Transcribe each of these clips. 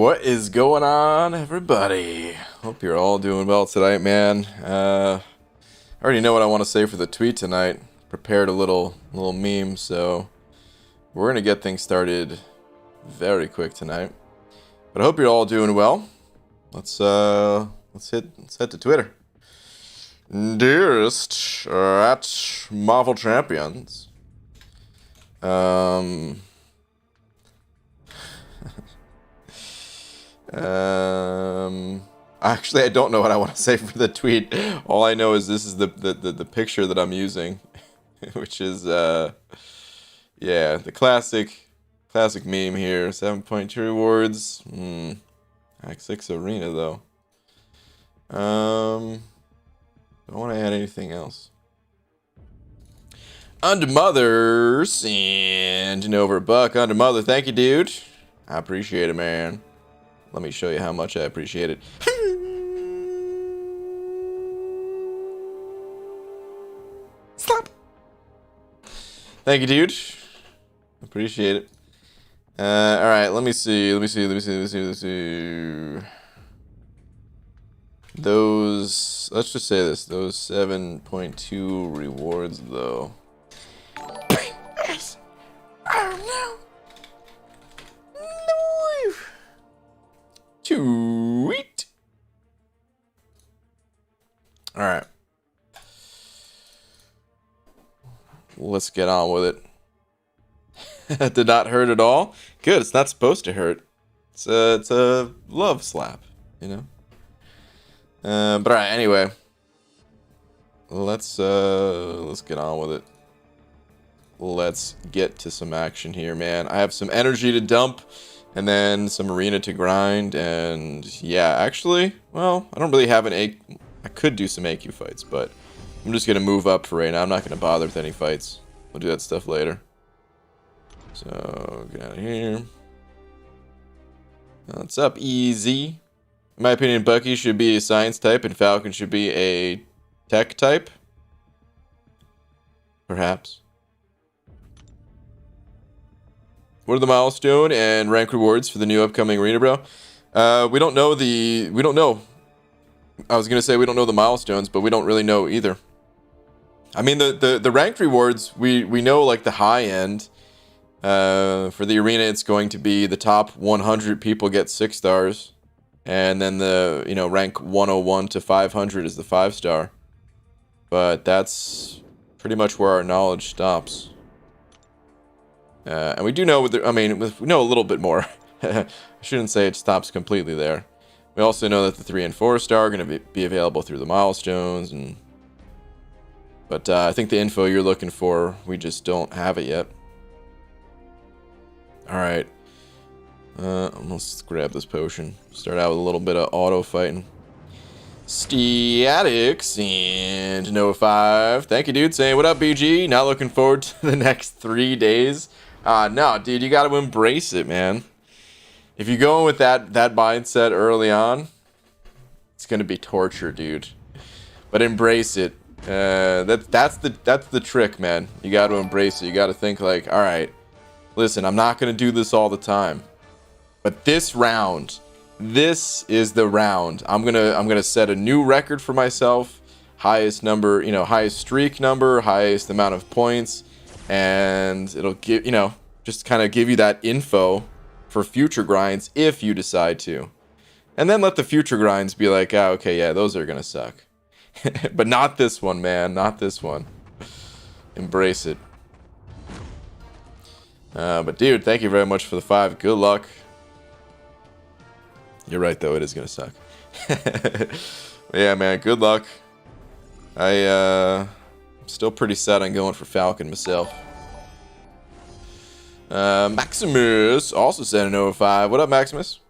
What is going on, everybody? Hope you're all doing well tonight, man. I already know what I want to say for the tweet tonight. Prepared a little meme, so we're gonna get things started very quick tonight. But I hope you're all doing well. Let's head to Twitter. Dearest at Marvel Champions. Actually, I don't know what I want to say for the tweet. All I know is this is the picture that I'm using, which is yeah, the classic meme here. 7.2 rewards. Act 6 Arena though. Don't want to add anything else. Under Mothers and over $1. Under Mother, thank you, dude. I appreciate it, man. Let me show you how much I appreciate it. Stop. Thank you, dude. Appreciate it. All right, let me see. Those, let's just say this. Those 7.2 rewards, though. Oh no. No. Tweet. All right. Let's get on with it. That did not hurt at all. Good. It's not supposed to hurt. It's a love slap, you know. But all right. Anyway, let's get on with it. Let's get to some action here, man. I have some energy to dump. And then some arena to grind, and yeah, actually, well, I don't really have an I could do some AQ fights, but I'm just gonna move up for right now. I'm not gonna bother with any fights. We'll do that stuff later. So, get out of here. What's up, Easy? In my opinion, Bucky should be a science type, and Falcon should be a tech type. Perhaps. What are the milestone and rank rewards for the new upcoming arena, bro? We don't know. I was gonna say we don't know the milestones, but we don't really know either. I mean, the ranked rewards, we know like the high end. For the arena, it's going to be the top 100 people get 6 stars, and then the rank 101 to 500 is the 5-star. But that's pretty much where our knowledge stops. And we do know, we know a little bit more. I shouldn't say it stops completely there. We also know that the 3 and 4-star are going to be available through the milestones, but I think the info you're looking for, we just don't have it yet. All right, let's grab this potion. Start out with a little bit of auto fighting. Statics and Nova 5. Thank you, dude. Saying what up, BG. Not looking forward to the next 3 days. No, dude, you got to embrace it, man. If you go in with that mindset early on, it's gonna be torture, dude. But embrace it. That's the trick, man. You got to embrace it. You got to think like, all right, listen, I'm not gonna do this all the time, but this round, this is the round. I'm gonna set a new record for myself. Highest number, highest streak number, highest amount of points. And it'll give, just kind of give you that info for future grinds if you decide to. And then let the future grinds be like, oh, okay, yeah, those are going to suck. But not this one, man. Not this one. Embrace it. But dude, thank you very much for the 5. Good luck. You're right, though. It is going to suck. Yeah, man. Good luck. I'm still pretty set on going for Falcon myself. Maximus also sent an 05. What up, Maximus?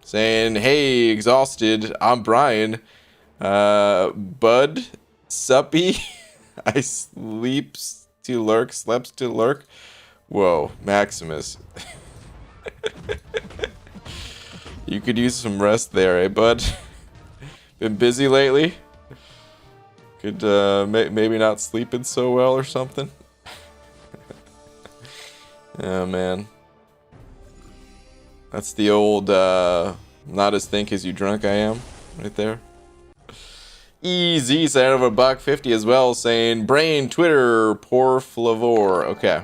Saying, hey, exhausted. I'm Brian. Bud, suppy. I sleeps to lurk. Whoa, Maximus. You could use some rest there, eh, bud? Been busy lately? Could maybe not sleeping so well or something. Oh man. That's the old, not as think as you drunk I am, right there. Easy, side of $1.50 as well, saying, Brain, Twitter, poor flavor. Okay.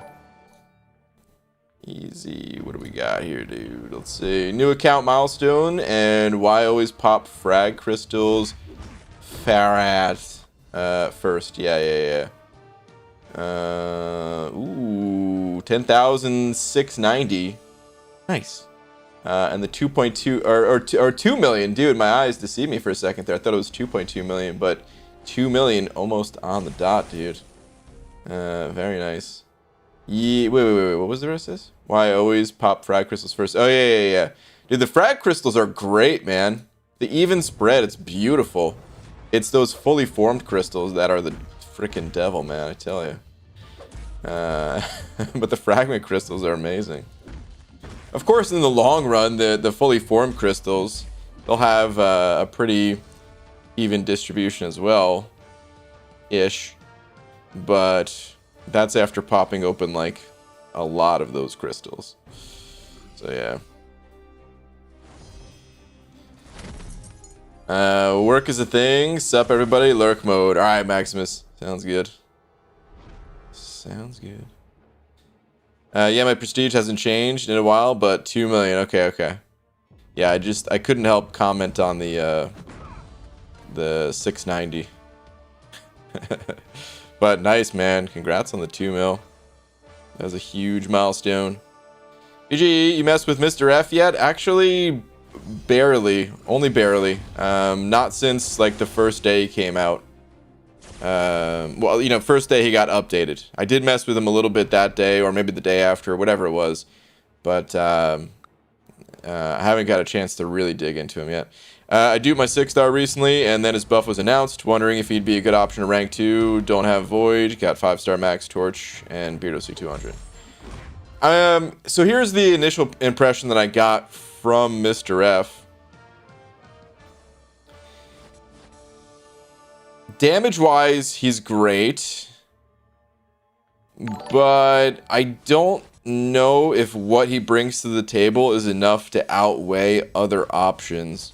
Easy. What do we got here, dude? Let's see. New account milestone, and why always pop frag crystals? Farhat. First. Yeah. Ooh, 10,690. Nice. And the 2.2 or 2 million, dude. My eyes deceived me for a second there. I thought it was 2.2 million, but 2 million almost on the dot, dude. Very nice. Yeah, wait. What was the rest of this? Why always pop frag crystals first? Oh yeah. Dude, the frag crystals are great, man. The even spread, it's beautiful. It's those fully formed crystals that are the freaking devil, man. I tell you. But the fragment crystals are amazing. Of course, in the long run, the fully formed crystals, they'll have a pretty even distribution as well, ish. But that's after popping open like a lot of those crystals. So yeah. Work is a thing. Sup everybody, lurk mode. Alright, Maximus. Sounds good. Yeah, my prestige hasn't changed in a while, but 2 million. Okay. Yeah, I couldn't help comment on the 690. But nice, man. Congrats on the 2 mil. That was a huge milestone. BG, you messed with Mr. F yet? Actually, barely. Only barely. Not since like the first day he came out. Well, you know, first day he got updated. I did mess with him a little bit that day, or maybe the day after, whatever it was. But I haven't got a chance to really dig into him yet. I duped my 6-star recently, and then his buff was announced. Wondering if he'd be a good option to rank 2. Don't have Void. Got 5-star Max Torch and Beardo C200. So here's the initial impression that I got from Mr. F. Damage-wise, he's great. But I don't know if what he brings to the table is enough to outweigh other options.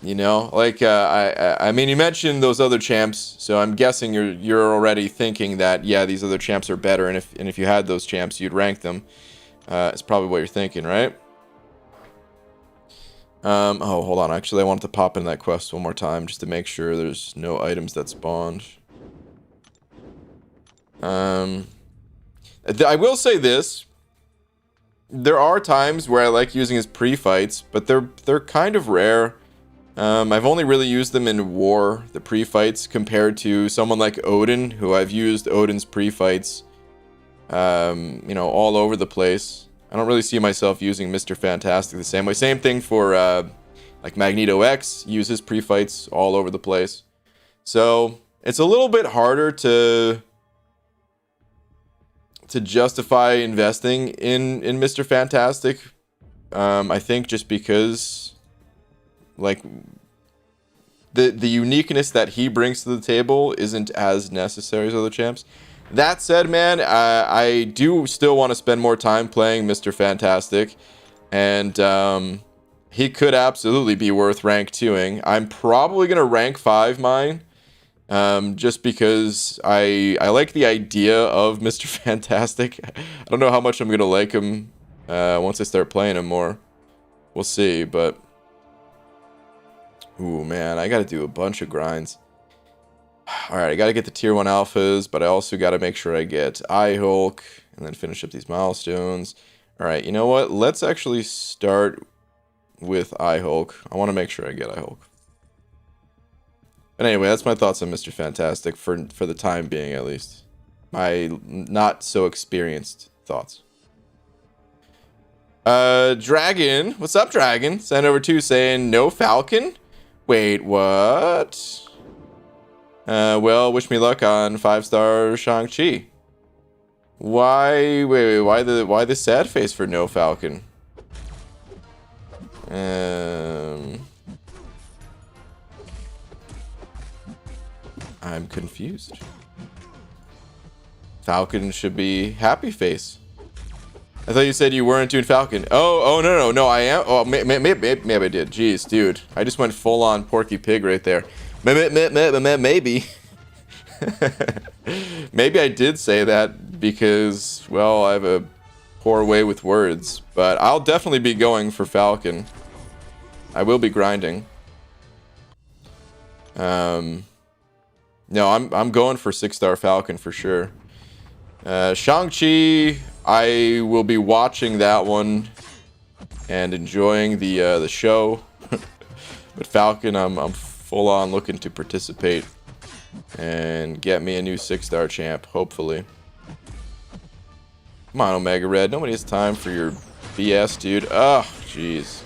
You know, like I mean, you mentioned those other champs, so I'm guessing you're already thinking that yeah, these other champs are better, and if you had those champs, you'd rank them. It's probably what you're thinking, right? Oh, hold on. Actually, I wanted to pop in that quest one more time just to make sure there's no items that spawned. I will say this. There are times where I like using his pre-fights, but they're kind of rare. I've only really used them in war, the pre-fights, compared to someone like Odin, who I've used Odin's pre-fights, you know, all over the place. I don't really see myself using Mr. Fantastic the same way. Same thing for, like Magneto X, uses pre-fights all over the place. So, it's a little bit harder to justify investing in Mr. Fantastic. I think just because like the uniqueness that he brings to the table isn't as necessary as other champs. That said, man, I do still want to spend more time playing Mr. Fantastic, and he could absolutely be worth rank 2ing. I'm probably gonna rank 5 mine, just because I like the idea of Mr. Fantastic. I don't know how much I'm gonna like him once I start playing him more. We'll see, but ooh, man, I gotta do a bunch of grinds. Alright, I gotta get the tier 1 alphas, but I also gotta make sure I get Hulk and then finish up these milestones. Alright, you know what? Let's actually start with Hulk. I want to make sure I get Hulk. But anyway, that's my thoughts on Mr. Fantastic for the time being, at least. My not so experienced thoughts. Dragon. What's up, Dragon? Send over 2 saying, no Falcon? Wait, what? Well, wish me luck on 5-star Shang-Chi. Why, wait, why the sad face for no Falcon? I'm confused. Falcon should be happy face. I thought you said you weren't doing Falcon. Oh, no, I am. Oh, maybe I did. Jeez, dude. I just went full on Porky Pig right there. Maybe. Maybe I did say that because, well, I have a poor way with words. But I'll definitely be going for Falcon. I will be grinding. No, I'm going for 6-star Falcon for sure. Shang-Chi, I will be watching that one and enjoying the show. But Falcon, I'm full on looking to participate and get me a new 6-star champ, hopefully. Come on, Omega Red. Nobody has time for your BS, dude. Oh, jeez.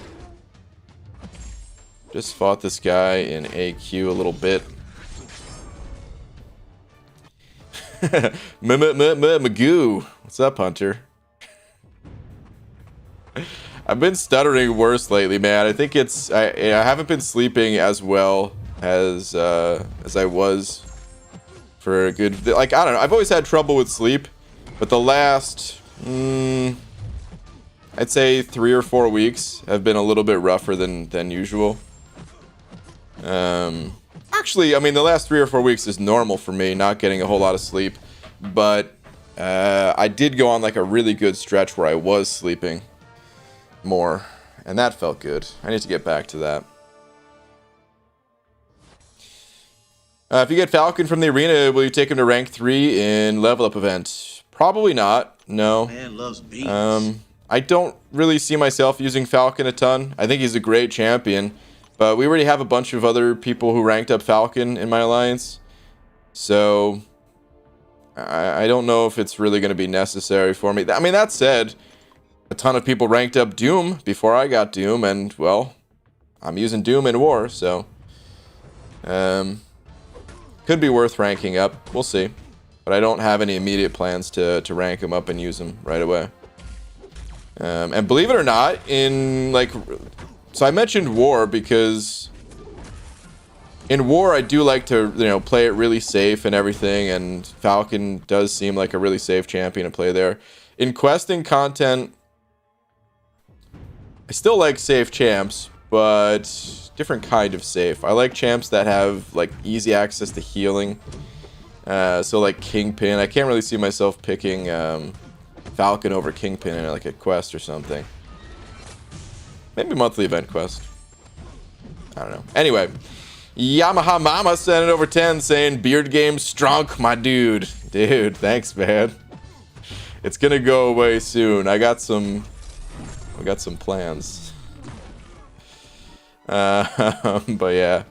Just fought this guy in AQ a little bit. Magoo. What's up, Hunter? I've been stuttering worse lately, man. I think it's I haven't been sleeping as well as I was for a good, like, I don't know. I've always had trouble with sleep, but the last I'd say 3 or 4 weeks have been a little bit rougher than usual. Actually, I mean, the last 3 or 4 weeks is normal for me, not getting a whole lot of sleep, but I did go on like a really good stretch where I was sleeping more, and that felt good. I need to get back to that. If you get Falcon from the arena, will you take him to rank 3 in level up event? Probably not. No. Man loves beans. I don't really see myself using Falcon a ton. I think he's a great champion, but we already have a bunch of other people who ranked up Falcon in my alliance, so I don't know if it's really going to be necessary for me. I mean, that said, a ton of people ranked up Doom before I got Doom, and, well, I'm using Doom in War, so could be worth ranking up. We'll see. But I don't have any immediate plans to rank him up and use him right away. And believe it or not, in, like... So I mentioned War because... in War, I do like to, you know, play it really safe and everything, and Falcon does seem like a really safe champion to play there. In questing content, I still like safe champs, but different kind of safe. I like champs that have, like, easy access to healing. So, like, Kingpin. I can't really see myself picking Falcon over Kingpin in, like, a quest or something. Maybe monthly event quest. I don't know. Anyway, Yamaha Mama sent it over 10 saying, beard game strong, my dude. Dude, thanks, man. It's gonna go away soon. I got some plans. But yeah.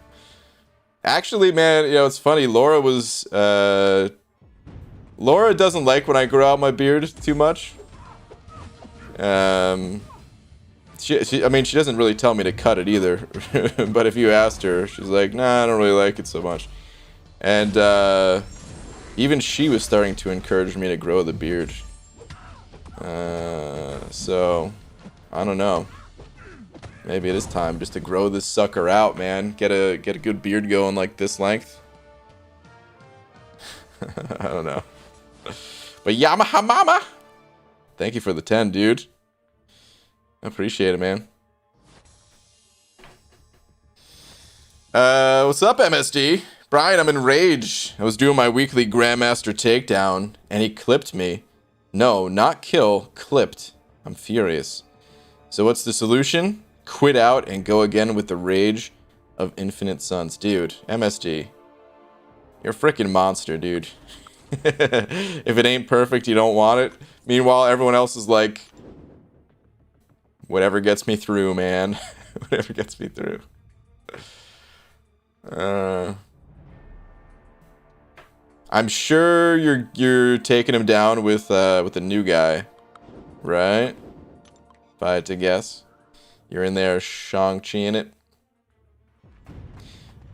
Actually, man, you know, it's funny. Laura doesn't like when I grow out my beard too much. I mean, she doesn't really tell me to cut it either. But if you asked her, she's like, nah, I don't really like it so much. And even she was starting to encourage me to grow the beard. So, I don't know. Maybe it is time just to grow this sucker out, man. Get a good beard going like this length. I don't know. But Yamaha Mama! Thank you for the 10, dude. I appreciate it, man. What's up, MSD? Brian, I'm in rage. I was doing my weekly Grandmaster takedown, and he clipped me. No, not kill, clipped. I'm furious. So what's the solution? Quit out and go again with the rage of infinite suns. Dude, MSD. You're a freaking monster, dude. If it ain't perfect, you don't want it. Meanwhile, everyone else is like, whatever gets me through, man. Whatever gets me through. I'm sure you're taking him down with a new guy, right? If I had to guess. You're in there Shang-Chi in it.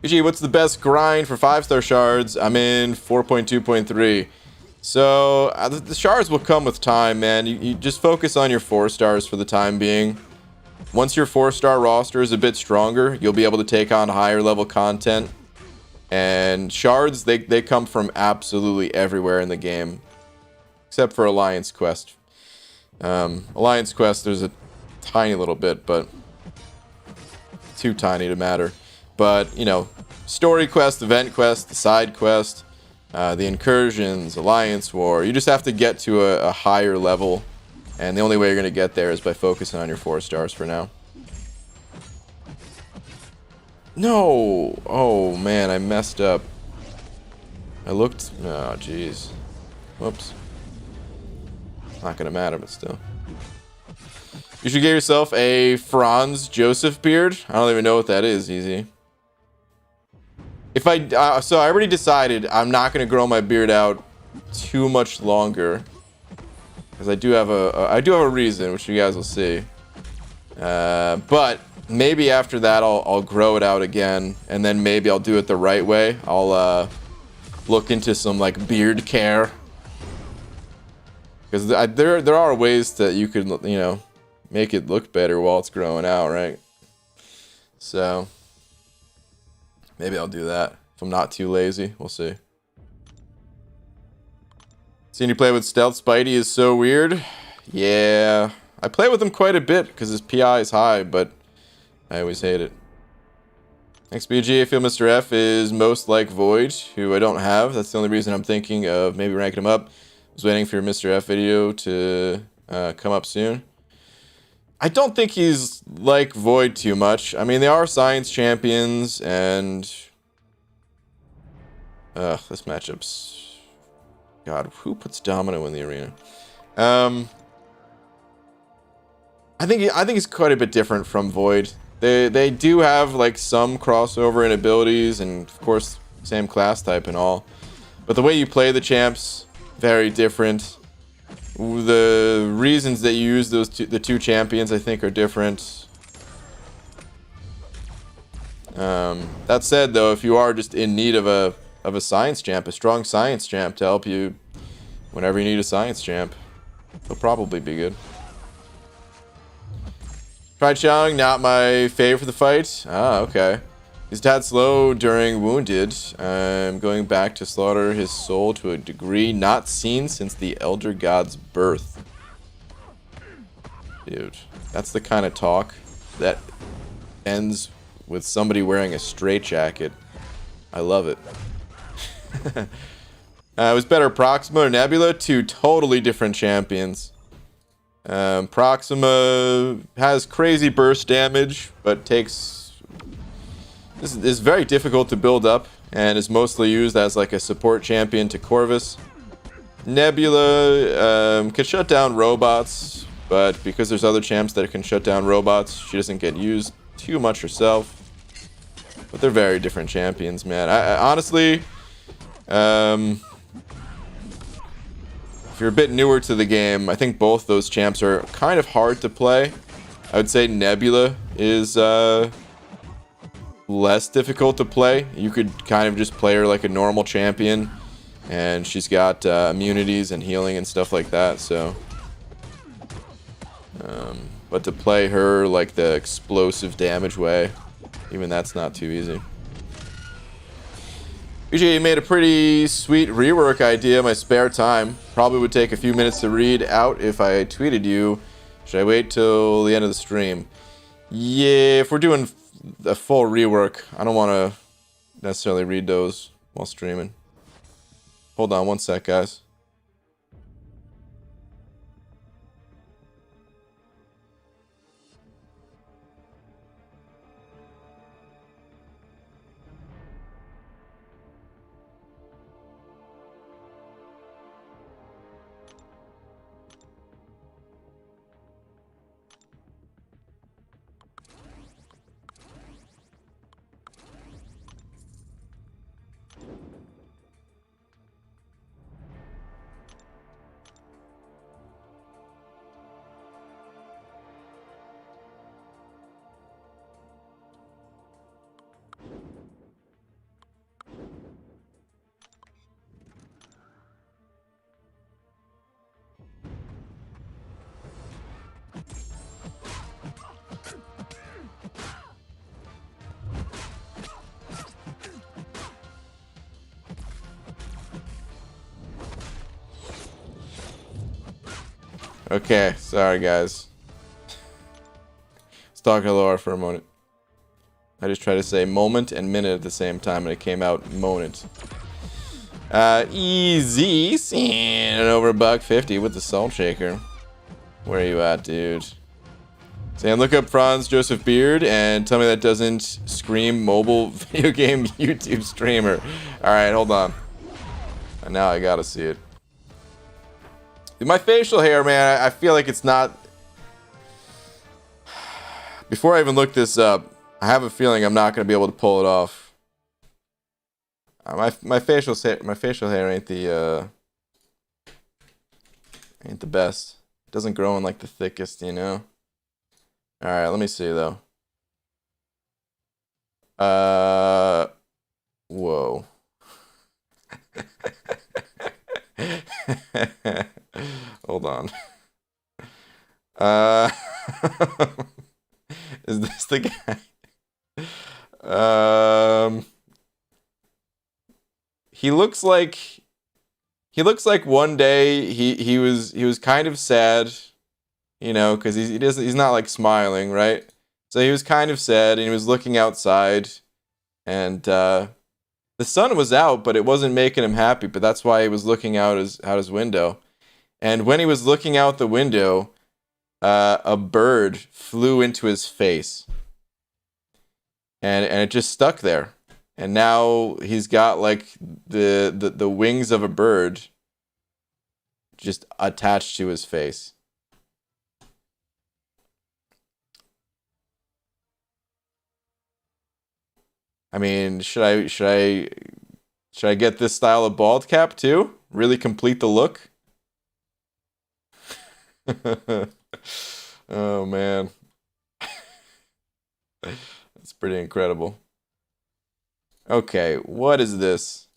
Gee, what's the best grind for 5-star shards? I'm in 4.2.3. So, the shards will come with time, man. You just focus on your 4 stars for the time being. Once your 4-star roster is a bit stronger, you'll be able to take on higher level content. And shards, they come from absolutely everywhere in the game. Except for Alliance Quest. Alliance quest, there's a tiny little bit, but too tiny to matter. But, you know, story quest, event quest, the side quest, the incursions, alliance war, you just have to get to a higher level, and the only way you're going to get there is by focusing on your 4 stars for now. No! Oh, man, I messed up. I looked... Oh, jeez. Whoops. Not going to matter, but still. You should get yourself a Franz Joseph beard. I don't even know what that is, Easy. If I... so I already decided I'm not going to grow my beard out too much longer. Because I do have a reason, which you guys will see. But... maybe after that I'll grow it out again, and then maybe I'll do it the right way. I'll look into some like beard care, because there are ways that you could, you know, make it look better while it's growing out, right? So maybe I'll do that if I'm not too lazy. We'll see. Seeing you play with Stealth Spidey is so weird. Yeah, I play with him quite a bit because his PI is high, but I always hate it. Next BG, I feel Mr. F is most like Void, who I don't have. That's the only reason I'm thinking of maybe ranking him up. I was waiting for your Mr. F video to come up soon. I don't think he's like Void too much. I mean, they are science champions, and... this matchup's... God, who puts Domino in the arena? I think he's quite a bit different from Void. They do have like some crossover in abilities, and of course same class type and all, but the way you play the champs, very different. The reasons that you use the two champions, I think, are different. That said, though, if you are just in need of a science champ, a strong science champ to help you whenever you need a science champ, he'll probably be good. Pride Chang, not my fave for the fight. Ah, okay. He's a tad slow during Wounded. I'm going back to slaughter his soul to a degree not seen since the Elder God's birth. Dude, that's the kind of talk that ends with somebody wearing a straitjacket. I love it. It was better Proxima or Nebula, two totally different champions. Proxima has crazy burst damage, but takes... This is very difficult to build up, and is mostly used as like a support champion to Corvus. Nebula can shut down robots, but because there's other champs that can shut down robots, she doesn't get used too much herself. But they're very different champions, man. I honestly... if you're a bit newer to the game, I think both those champs are kind of hard to play. I would say Nebula is less difficult to play. You could kind of just play her like a normal champion, and she's got immunities and healing and stuff like that, so... but to play her like the explosive damage way, even that's not too easy. BJ made a pretty sweet rework idea in my spare time. Probably would take a few minutes to read out if I tweeted you. Should I wait till the end of the stream? Yeah, if we're doing a full rework, I don't want to necessarily read those while streaming. Hold on one sec, guys. Okay, sorry guys. Let's talk Laura for a moment. I just tried to say moment and minute at the same time, and it came out moment. Easy, and over $1.50 with the salt shaker. Where are you at, dude? Saying look up Franz Joseph Beard and tell me that doesn't scream mobile video game YouTube streamer. Alright, hold on. And now I gotta see it. My facial hair, man, I feel like it's not... Before I even look this up, I have a feeling I'm not gonna be able to pull it off. My facial hair ain't the best. It doesn't grow in like the thickest, you know. All right, let me see though. Whoa. Hold on. Is this the guy? He looks like one day he was kind of sad, you know, because he's not like smiling, right? So he was kind of sad and he was looking outside, and the sun was out, but it wasn't making him happy. But that's why he was looking out his window, and when he was looking out the window, a bird flew into his face, and it just stuck there. And now he's got like the wings of a bird just attached to his face. I mean, should I get this style of bald cap too? Really complete the look? Oh man. That's pretty incredible. Okay, what is this?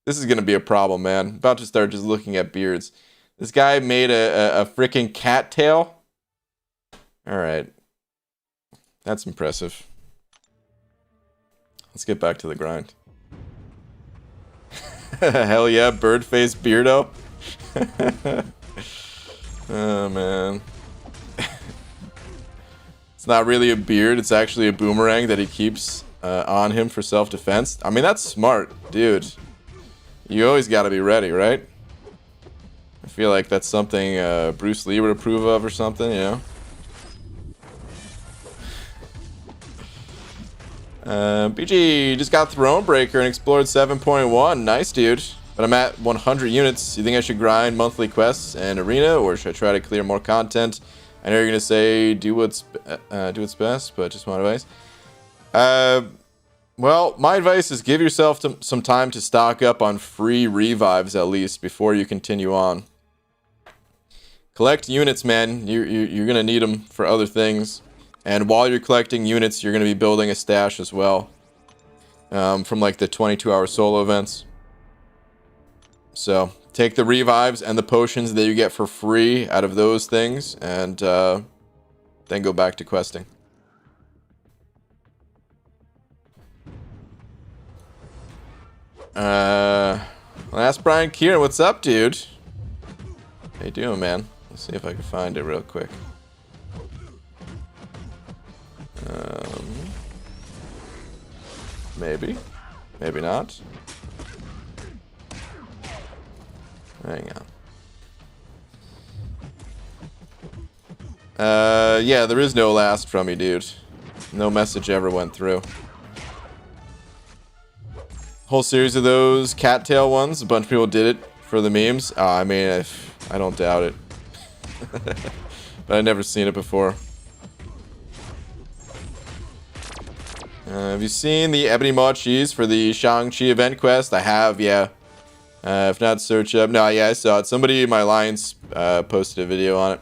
This is gonna be a problem, man. About to start just looking at beards. This guy made a freaking cat tail. Alright. That's impressive. Let's get back to the grind. Hell yeah, bird face beardo. Oh man. It's not really a beard, it's actually a boomerang that he keeps on him for self-defense. I mean, that's smart, dude. You always gotta be ready, right? I feel like that's something Bruce Lee would approve of or something, you know? BG just got Thronebreaker and explored 7.1. Nice, dude. But I'm at 100 units. You think I should grind monthly quests and arena, or should I try to clear more content? I know you're gonna say do what's best, but just one advice. Well, my advice is give yourself some time to stock up on free revives at least before you continue on. Collect units, man. You're gonna need them for other things. And while you're collecting units, you're going to be building a stash as well. From like the 22-hour solo events. So, take the revives and the potions that you get for free out of those things. And then go back to questing. Last Brian Kieran, what's up, dude? How you doing, man? Let's see if I can find it real quick. Maybe not. Hang on. Yeah, there is no last from me, dude. No message ever went through. Whole series of those cattail ones. A bunch of people did it for the memes. I mean, I don't doubt it. But I've never seen it before. Have you seen the Ebony Maw Cheese for the Shang-Chi event quest? I have, yeah. If not, search up. No, yeah, I saw it. Somebody in my lines posted a video on it.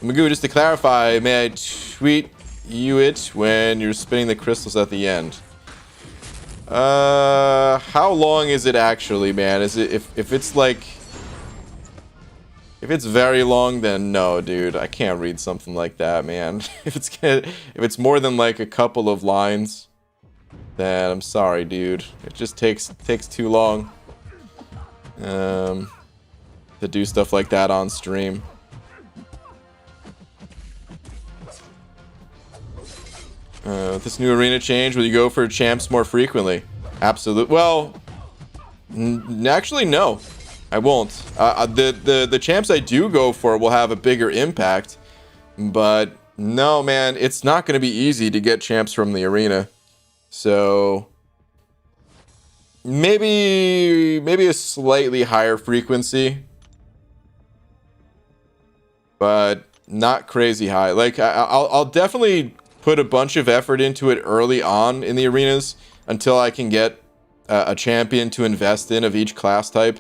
Magoo, just to clarify, may I tweet you it when you're spinning the crystals at the end? How long is it actually, man? Is it if it's like... If it's very long, then no, dude. I can't read something like that, man. If it's more than like a couple of lines, then I'm sorry, dude. It just takes too long. to do stuff like that on stream. With this new arena change, will you go for champs more frequently? Absolutely. Well, actually, no, I won't. The champs I do go for will have a bigger impact, but no, man, it's not going to be easy to get champs from the arena. So maybe a slightly higher frequency, but not crazy high. Like I'll definitely put a bunch of effort into it early on in the arenas until I can get a champion to invest in of each class type,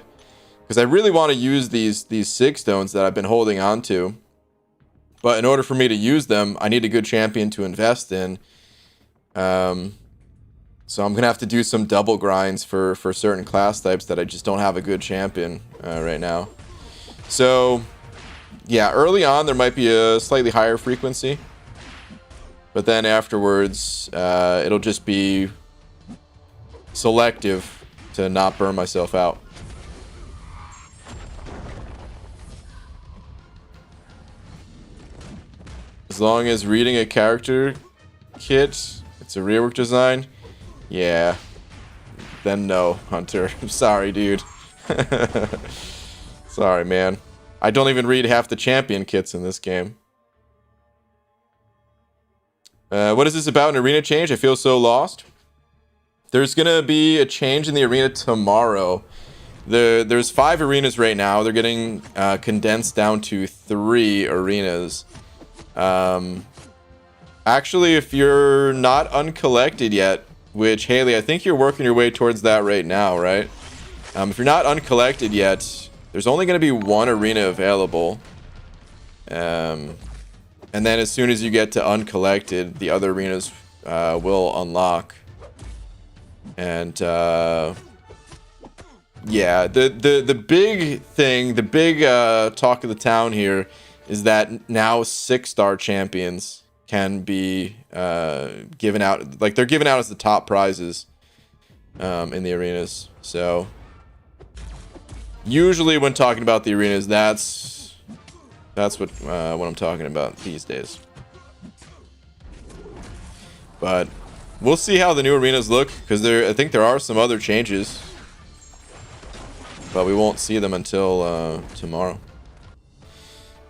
because I really want to use these 6 stones that I've been holding on to. But in order for me to use them, I need a good champion to invest in. So I'm gonna have to do some double grinds for certain class types that I just don't have a good champion right now. So yeah, early on there might be a slightly higher frequency, but then afterwards it'll just be selective to not burn myself out. As long as reading a character kit, it's a rework design. Yeah, then no, Hunter. I'm sorry, dude. Sorry, man. I don't even read half the champion kits in this game. What is this about, an arena change? I feel so lost. There's gonna be a change in the arena tomorrow. There's 5 arenas right now. They're getting condensed down to 3 arenas. Actually, if you're not uncollected yet, which, Haley, I think you're working your way towards that right now, right? If you're not uncollected yet, there's only going to be 1 arena available. And then as soon as you get to uncollected, the other arenas will unlock. And yeah, the big thing, the big talk of the town here is that now 6-star champions can be given out. Like, they're given out as the top prizes in the arenas. So usually when talking about the arenas, that's what I'm talking about these days. But we'll see how the new arenas look, because I think there are some other changes, but we won't see them until tomorrow.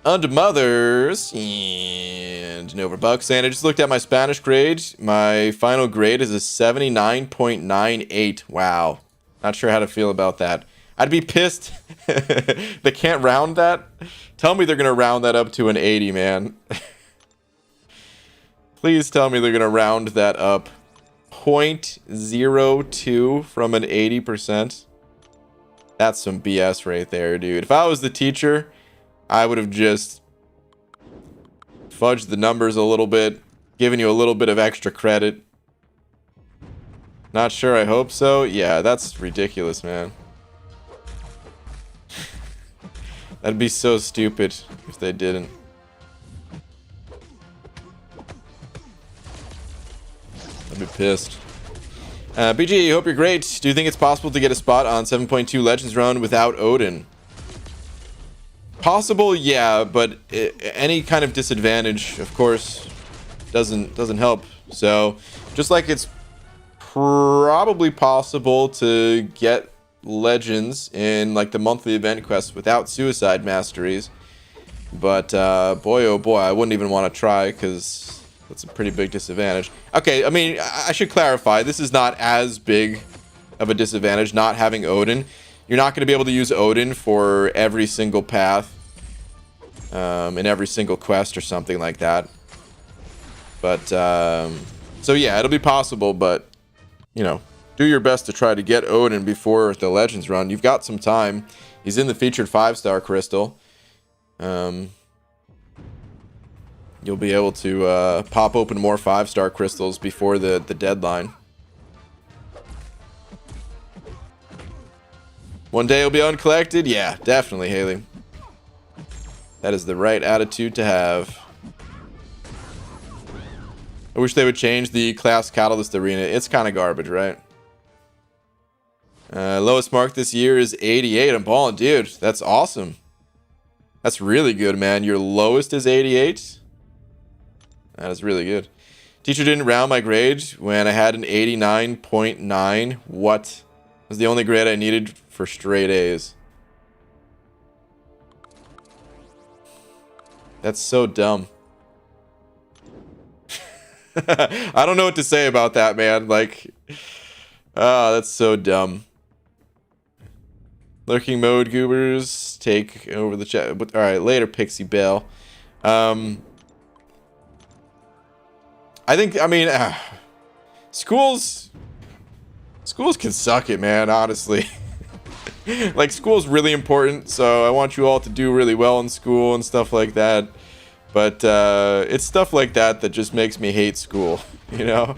Under Mothers and Nova Buck saying, I just looked at my Spanish grade. My final grade is a 79.98. Wow. Not sure how to feel about that. I'd be pissed. They can't round that. Tell me they're going to round that up to an 80, man. Please tell me they're going to round that up. 0.02 from an 80%. That's some BS right there, dude. If I was the teacher, I would have just fudged the numbers a little bit, given you a little bit of extra credit. Not sure, I hope so. Yeah, that's ridiculous, man. That'd be so stupid if they didn't. I'd be pissed. BG, hope you're great. Do you think it's possible to get a spot on 7.2 Legends Run without Odin? Possible, yeah, but any kind of disadvantage, of course, doesn't help. So, just like it's probably possible to get legends in like the monthly event quests without suicide masteries, but boy oh boy, I wouldn't even want to try, because that's a pretty big disadvantage. Okay, I mean, I should clarify, this is not as big of a disadvantage not having Odin. You're not going to be able to use Odin for every single path in every single quest or something like that. But so yeah, it'll be possible, but you know, do your best to try to get Odin before the Legends run. You've got some time. He's in the featured 5-star crystal. You'll be able to pop open more 5-star crystals before the deadline. One day it'll be uncollected? Yeah, definitely, Haley. That is the right attitude to have. I wish they would change the class catalyst arena. It's kind of garbage, right? Lowest mark this year is 88. I'm balling, dude. That's awesome. That's really good, man. Your lowest is 88? That is really good. Teacher didn't round my grade when I had an 89.9. What? It was the only grade I needed for straight A's. That's so dumb. I don't know what to say about that, man. Like, oh, that's so dumb. Lurking mode goobers take over the chat. All right, later, Pixie Bell. I mean, schools can suck it, man, honestly. Like, school's really important, so I want you all to do really well in school and stuff like that. But it's stuff like that that just makes me hate school, you know?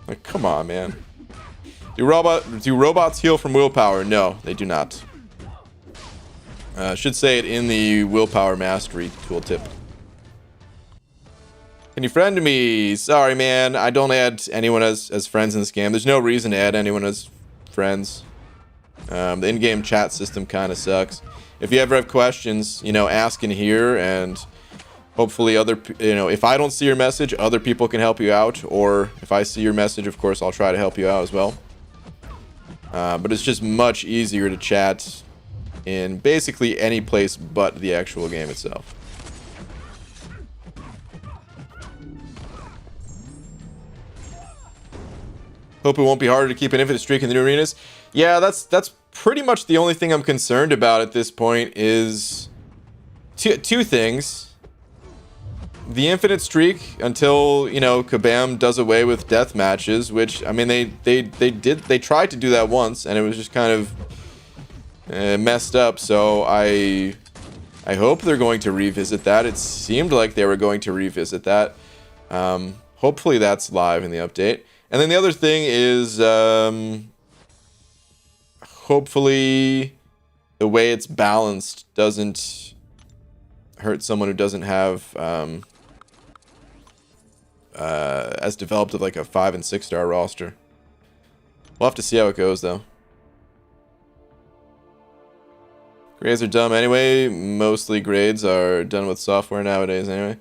Like, come on, man. Do robots heal from willpower? No, they do not. Should say it in the willpower mastery tooltip. Can you friend me? Sorry, man. I don't add anyone as friends in this game. There's no reason to add anyone as friends. The in-game chat system kind of sucks. If you ever have questions, you know, ask in here, and hopefully if I don't see your message, other people can help you out. Or if I see your message, of course, I'll try to help you out as well. But it's just much easier to chat in basically any place but the actual game itself. Hope it won't be harder to keep an infinite streak in the new arenas. Yeah, that's pretty much the only thing I'm concerned about at this point is two things. The infinite streak until, you know, Kabam does away with death matches, which, I mean, they tried to do that once and it was just kind of messed up. So I hope they're going to revisit that. It seemed like they were going to revisit that. Hopefully that's live in the update. And then the other thing is, hopefully the way it's balanced doesn't hurt someone who doesn't have as developed of like a 5- and 6-star roster. We'll have to see how it goes, though. Grades are dumb anyway. Mostly grades are done with software nowadays anyway.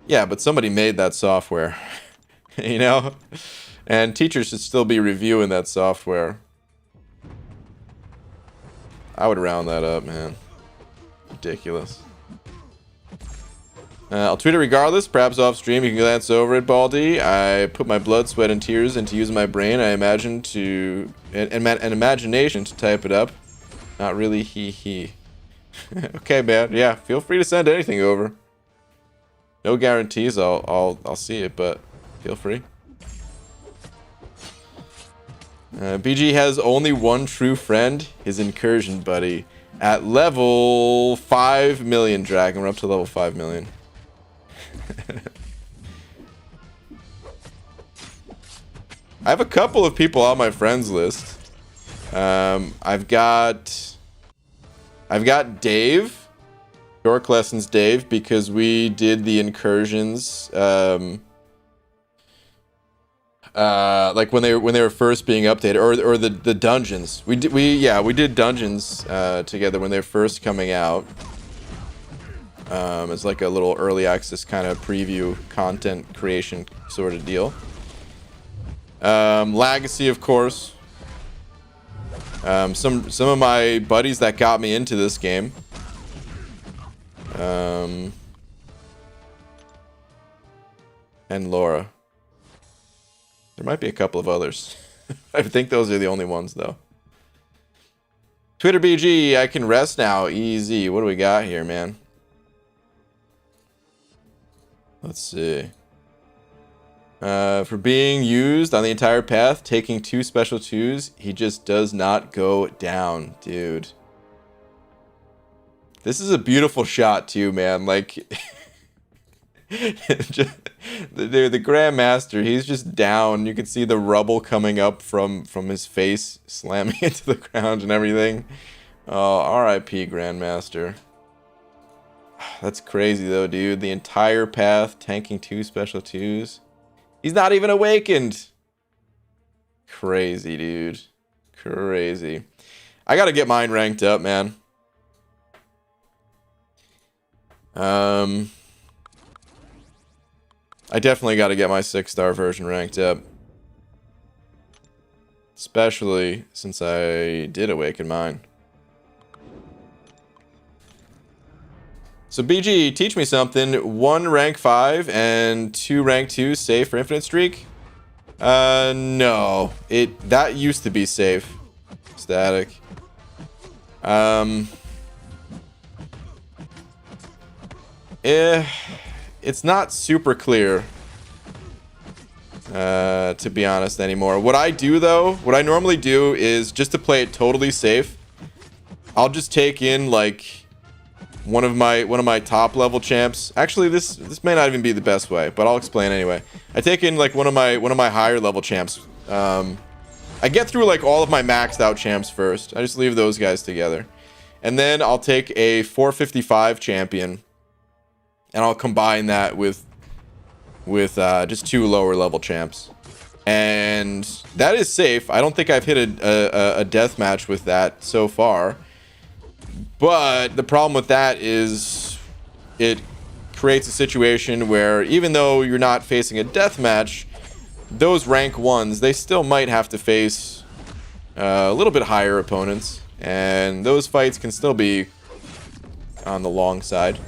Yeah, but somebody made that software. You know? And teachers should still be reviewing that software. I would round that up, man. Ridiculous. I'll tweet it regardless. Perhaps off stream you can glance over it, Baldy. I put my blood, sweat, and tears into using my brain. I imagine an imagination to type it up. Not really he. Okay, man. Yeah, feel free to send anything over. No guarantees I'll see it, but feel free. BG has only one true friend, his incursion buddy. At level 5 million, Dragon. We're up to level 5 million. I have a couple of people on my friends list. I've got Dave, Dork Lessons Dave, because we did the incursions. Like when they were first being updated, or the dungeons. We did dungeons together when they were first coming out. It's like a little early access kind of preview content creation sort of deal. Legacy, of course. Some of my buddies that got me into this game. And Laura. There might be a couple of others. I think those are the only ones, though. Twitter BG, I can rest now. Easy. What do we got here, man? Let's see. For being used on the entire path, taking 2 special 2s, he just does not go down, dude. This is a beautiful shot, too, man. Like... the Grandmaster, he's just down. You can see the rubble coming up from his face, slamming into the ground and everything. Oh, R.I.P. Grandmaster. That's crazy though, dude. The entire path tanking 2 special 2s. He's not even awakened. Crazy, dude. Crazy. I gotta get mine ranked up, man. I definitely gotta get my 6-star version ranked up. Especially since I did awaken mine. So BG, teach me something. 1 rank 5 and 2 rank 2 safe for infinite streak? No. That used to be safe. Static. It's not super clear. To be honest anymore. What I do though, what I normally do is just to play it totally safe. I'll just take in like one of my top level champs. Actually, this may not even be the best way, but I'll explain anyway. I take in like one of my higher level champs. I get through like all of my maxed out champs first. I just leave those guys together. And then I'll take a 455 champion and I'll combine that with just 2 lower level champs. And that is safe. I don't think I've hit a death match with that so far. But the problem with that is it creates a situation where even though you're not facing a death match, those rank 1s, they still might have to face a little bit higher opponents. And those fights can still be on the long side.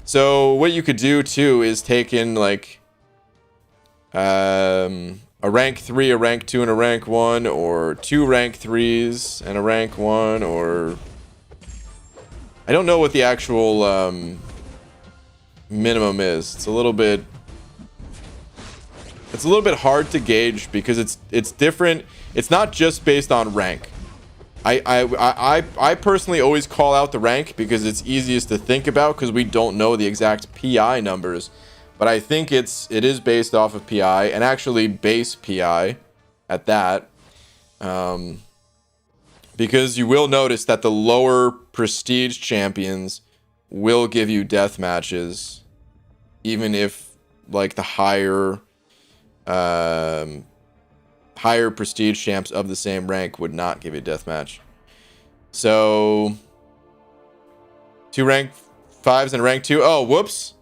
So what you could do too is take in like a rank 3, a rank 2, and a rank 1, or 2 rank 3s and a rank 1, or I don't know what the actual minimum is. It's a little bit hard to gauge because it's different. It's not just based on rank. I personally always call out the rank because it's easiest to think about because we don't know the exact PI numbers. But I think it is based off of PI, and actually base PI at that. Because you will notice that the lower prestige champions will give you death matches, even if like the higher prestige champs of the same rank would not give you a death match. So 2 rank 5s and a rank 2. Oh, whoops.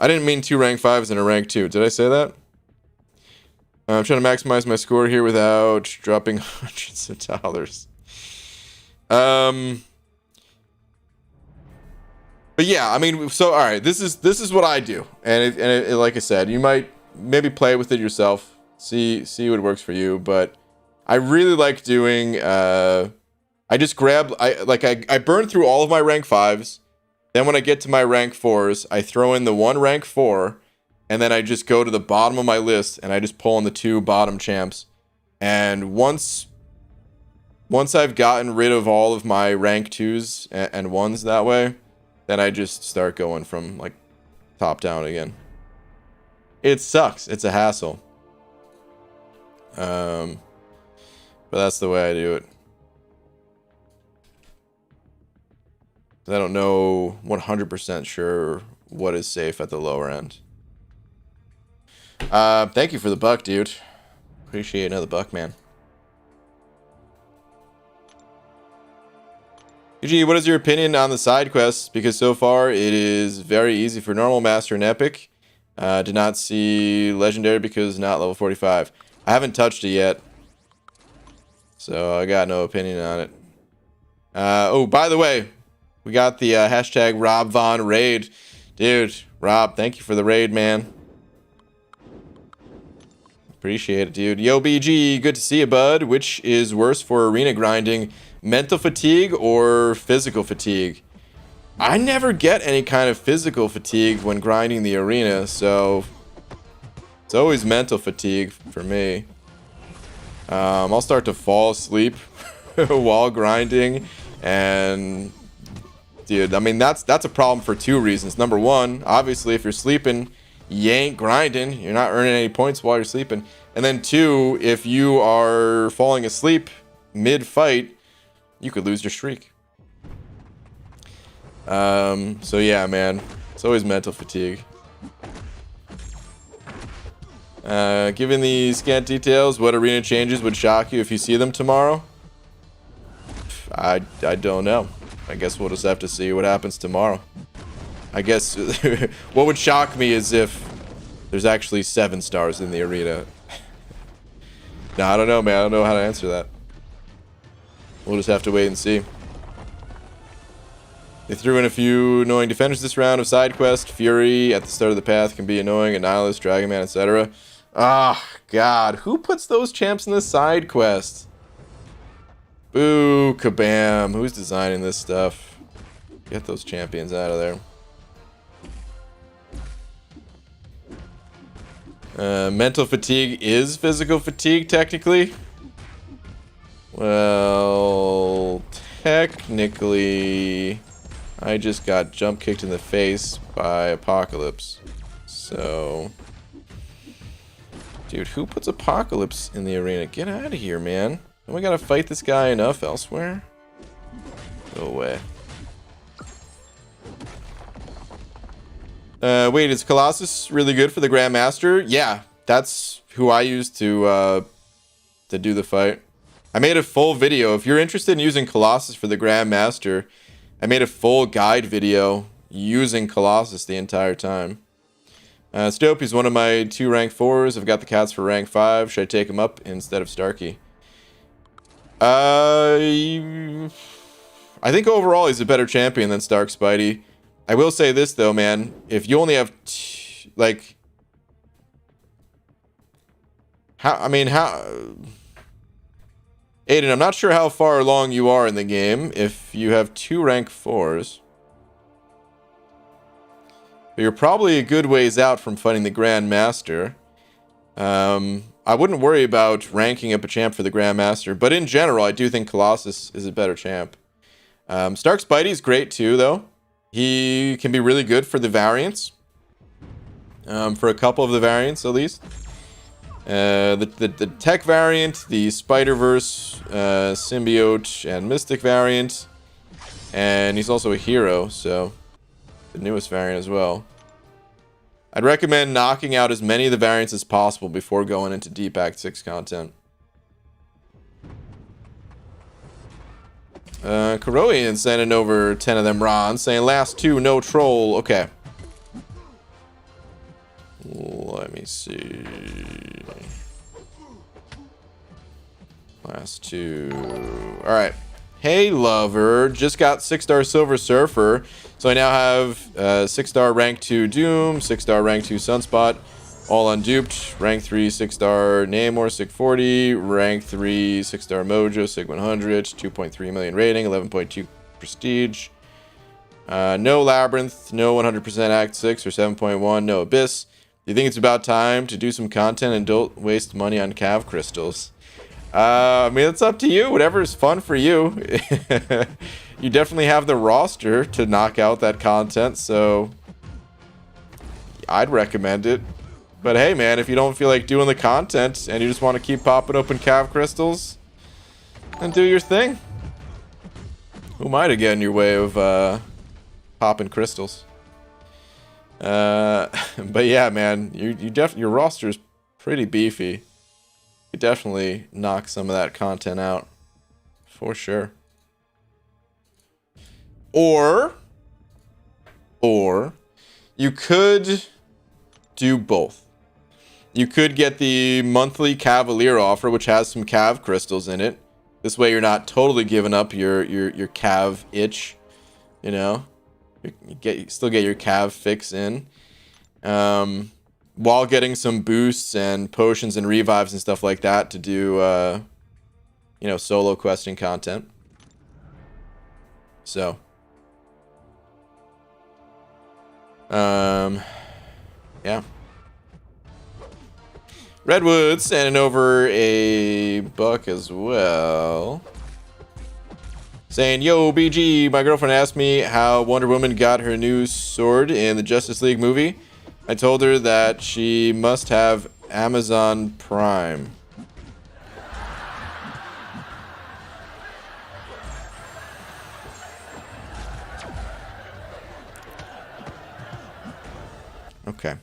I didn't mean 2 rank 5s and a rank 2. Did I say that? I'm trying to maximize my score here without dropping hundreds of dollars. But yeah, I mean, so all right, this is what I do, and like I said, you might maybe play with it yourself, see what works for you. But I really like doing. I just grab. I burn through all of my rank 5s. Then when I get to my rank 4s, I throw in the 1 rank 4, and then I just go to the bottom of my list and I just pull in the 2 bottom champs. And once I've gotten rid of all of my rank 2s and 1s that way, then I just start going from like top down again. It sucks. It's a hassle. But that's the way I do it. I don't know 100% sure what is safe at the lower end. Thank you for the buck, dude. Appreciate another buck, man. UG, what is your opinion on the side quests? Because so far it is very easy for normal, master, and epic. Did not see legendary because not level 45. I haven't touched it yet, so I got no opinion on it. Oh, by the way, we got the hashtag Rob Von raid. Dude, Rob, thank you for the raid, man. Appreciate it, dude. Yo, BG, good to see you, bud. Which is worse for arena grinding, mental fatigue or physical fatigue? I never get any kind of physical fatigue when grinding the arena, so it's always mental fatigue for me. I'll start to fall asleep while grinding, and dude, I mean that's a problem for 2 reasons. Number 1, obviously if you're sleeping, you ain't grinding, you're not earning any points while you're sleeping. And then 2, if you are falling asleep mid-fight, you could lose your streak. So yeah, man, it's always mental fatigue. Given the scant details, what arena changes would shock you if you see them tomorrow? I don't know. I guess we'll just have to see what happens tomorrow. I guess what would shock me is if there's actually 7 stars in the arena. No, I don't know, man. I don't know how to answer that. We'll just have to wait and see. They threw in a few annoying defenders this round of side quest. Fury at the start of the path can be annoying. Annihilus, Dragon Man, etc. Ah, God. Who puts those champs in the side quest? Boo, kabam. Who's designing this stuff? Get those champions out of there. Mental fatigue is physical fatigue, technically. Well, technically, I just got jump kicked in the face by Apocalypse. So, dude, who puts Apocalypse in the arena? Get out of here, man. Don't we gotta fight this guy enough elsewhere? Go away. Wait, is Colossus really good for the Grandmaster? Yeah, that's who I used to do the fight. I made a full video. If you're interested in using Colossus for the Grandmaster, I made a full guide video using Colossus the entire time. Stopey's one of my 2 rank 4s. I've got the cats for rank 5. Should I take him up instead of Starkey? I think overall he's a better champion than Stark Spidey. I will say this though, man. If you only have like, Aiden, I'm not sure how far along you are in the game. If you have 2 rank 4s, but you're probably a good ways out from fighting the Grandmaster. I wouldn't worry about ranking up a champ for the Grandmaster, but in general, I do think Colossus is a better champ. Stark Spidey's great too, though. He can be really good for the variants. For a couple of the variants, at least. The Tech variant, the Spider-Verse, Symbiote, and Mystic variant. And he's also a hero, so the newest variant as well. I'd recommend knocking out as many of the variants as possible before going into Deep Act 6 content. Koroian sending over 10 of them Ron, saying last 2, no troll. Okay. Let me see. Last 2. Alright. Hey, lover. Just got 6-star Silver Surfer. So I now have 6-star rank 2 Doom, 6-star rank 2 Sunspot, all unduped. Rank 3 6-star Namor, Sig 40. Rank 3 6-star Mojo, Sig 100. 2.3 million rating, 11.2 prestige. No Labyrinth, no 100% Act 6 or 7.1, no Abyss. Do you think it's about time to do some content and don't waste money on Cav crystals? I mean, it's up to you. Whatever is fun for you. You definitely have the roster to knock out that content, so I'd recommend it. But hey, man, if you don't feel like doing the content and you just want to keep popping open Cav crystals, then do your thing. Who am I to get in your way of popping crystals? But yeah, man, your roster is pretty beefy. You definitely knock some of that content out for sure. Or you could do both. You could get the monthly Cavalier offer, which has some Cav crystals in it. This way you're not totally giving up your Cav itch, you know. You still get your Cav fix in. While getting some boosts and potions and revives and stuff like that to do you know, solo questing content. So yeah. Redwood sending over a buck as well. Saying, yo, BG, my girlfriend asked me how Wonder Woman got her new sword in the Justice League movie. I told her that she must have Amazon Prime. Okay.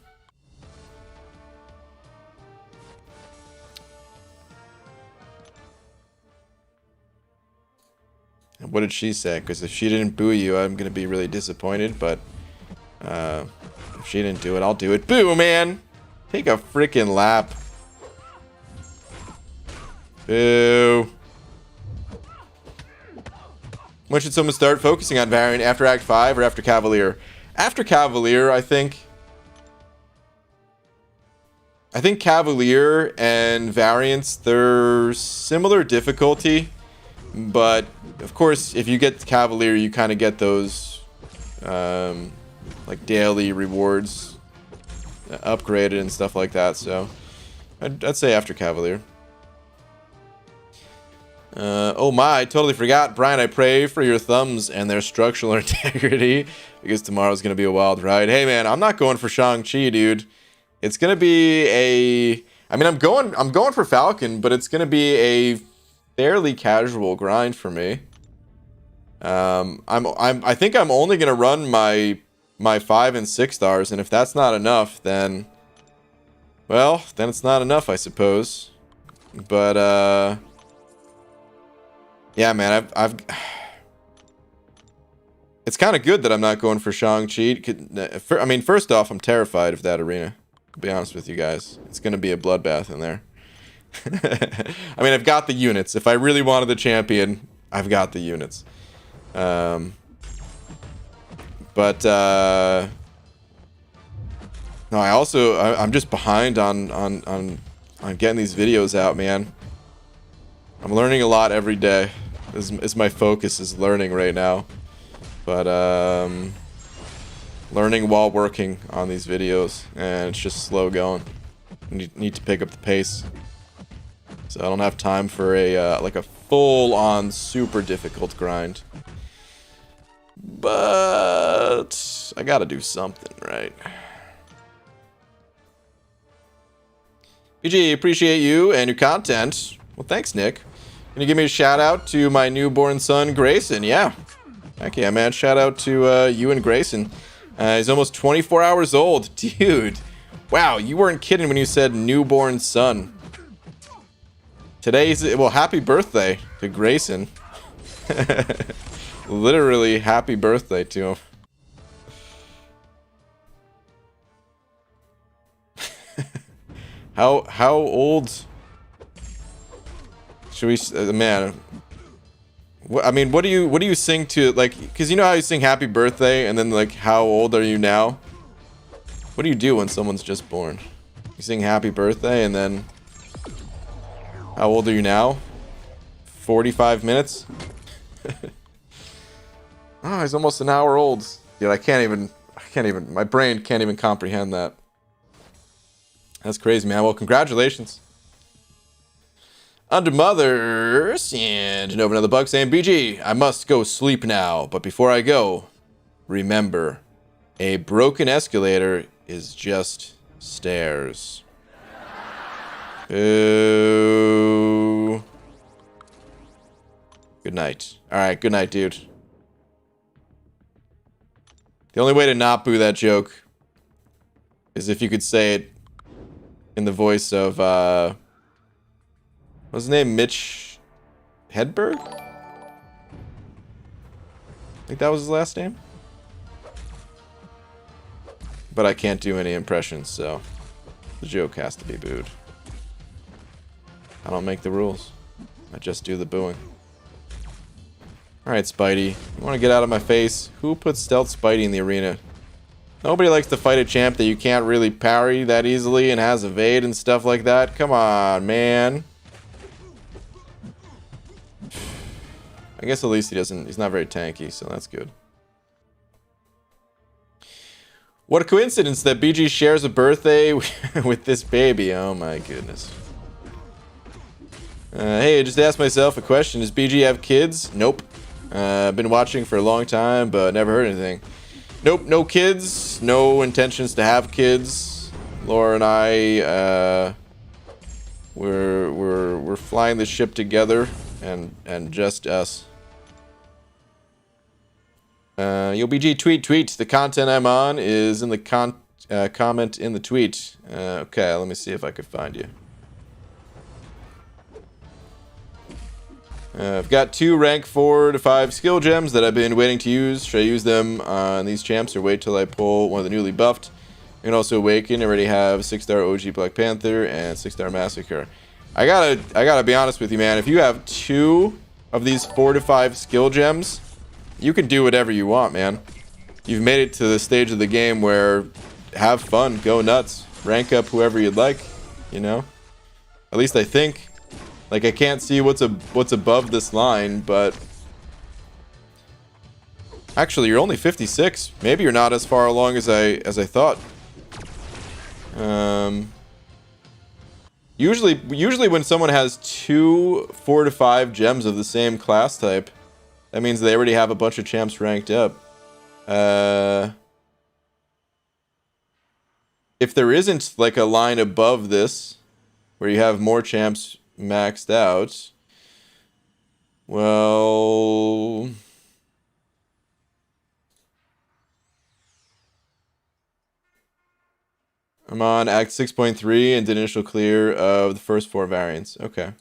what did she say? Because if she didn't boo you, I'm gonna be really disappointed. But if she didn't do it, I'll do it. Boo, man! Take a freaking lap. Boo. When should someone start focusing on Variant? After Act 5 or after Cavalier? After Cavalier, I think. I think Cavalier and Variants, they're similar difficulty. But, of course, if you get Cavalier, you kind of get those, like, daily rewards upgraded and stuff like that. So, I'd say after Cavalier. Oh my, I totally forgot. Brian, I pray for your thumbs and their structural integrity because tomorrow's going to be a wild ride. Hey, man, I'm not going for Shang-Chi, dude. It's going to be a... I mean, I'm going for Falcon, but it's going to be a fairly casual grind for me. I think I'm only going to run my 5 and 6 stars, and if that's not enough, then... Well, then it's not enough, I suppose. But, yeah, man, it's kind of good that I'm not going for Shang-Chi. I mean, first off, I'm terrified of that arena. To be honest with you guys. It's going to be a bloodbath in there. I mean, I've got the units. If I really wanted the champion, I've got the units. No, I'm just behind on getting these videos out, man. I'm learning a lot every day. This is my focus is learning right now. But learning while working on these videos, and it's just slow going. Need to pick up the pace. So I don't have time for a like a full-on super difficult grind. But I gotta do something, right? PG, appreciate you and your content. Well, thanks, Nick. Can you give me a shout out to my newborn son, Grayson? Yeah. Heck yeah, man. Shout out to you and Grayson. He's almost 24 hours old. Dude. Wow, you weren't kidding when you said newborn son. Today's... Well, happy birthday to Grayson. Literally, happy birthday to him. How old... Should we... man... I mean, what do you sing to, like, because you know how you sing happy birthday and then, like, how old are you now? What do you do when someone's just born? You sing happy birthday and then how old are you now? 45 minutes? Oh, he's almost an hour old. Dude, I can't even, my brain can't even comprehend that. That's crazy, man. Well, congratulations. Under Mothers, and over another bug saying, BG, I must go sleep now, but before I go, remember, a broken escalator is just stairs. Ooh. Good night. Alright, good night, dude. The only way to not boo that joke is if you could say it in the voice of, what's his name? Mitch Hedberg? I think that was his last name. But I can't do any impressions, so the joke has to be booed. I don't make the rules. I just do the booing. Alright, Spidey. You want to get out of my face? Who puts Stealth Spidey in the arena? Nobody likes to fight a champ that you can't really parry that easily and has evade and stuff like that. Come on, man. I guess at least he's not very tanky, so that's good. What a coincidence that BG shares a birthday with this baby. Oh my goodness. Hey, I just asked myself a question. Does BG have kids? Nope. I've been watching for a long time, but never heard anything. Nope, no kids. No intentions to have kids. Laura and I, we're flying the ship together, and just us. Yo, BG, tweet. The content I'm on is in the comment in the tweet. Okay, let me see if I could find you. I've got 2 rank 4 to 5 skill gems that I've been waiting to use. Should I use them on these champs or wait till I pull one of the newly buffed? You can also awaken. I already have 6-star OG Black Panther and 6-star Massacre. I gotta be honest with you, man. If you have 2 of these 4 to 5 skill gems, you can do whatever you want, man. You've made it to the stage of the game where have fun, go nuts, rank up whoever you'd like, you know? At least I think. Like, I can't see what's above this line, but actually you're only 56. Maybe you're not as far along as I thought. Usually when someone has 2 4 to 5 gems of the same class type, that means they already have a bunch of champs ranked up. If there isn't like a line above this where you have more champs maxed out, well, I'm on Act 6.3 and did initial clear of the first 4 variants. Okay.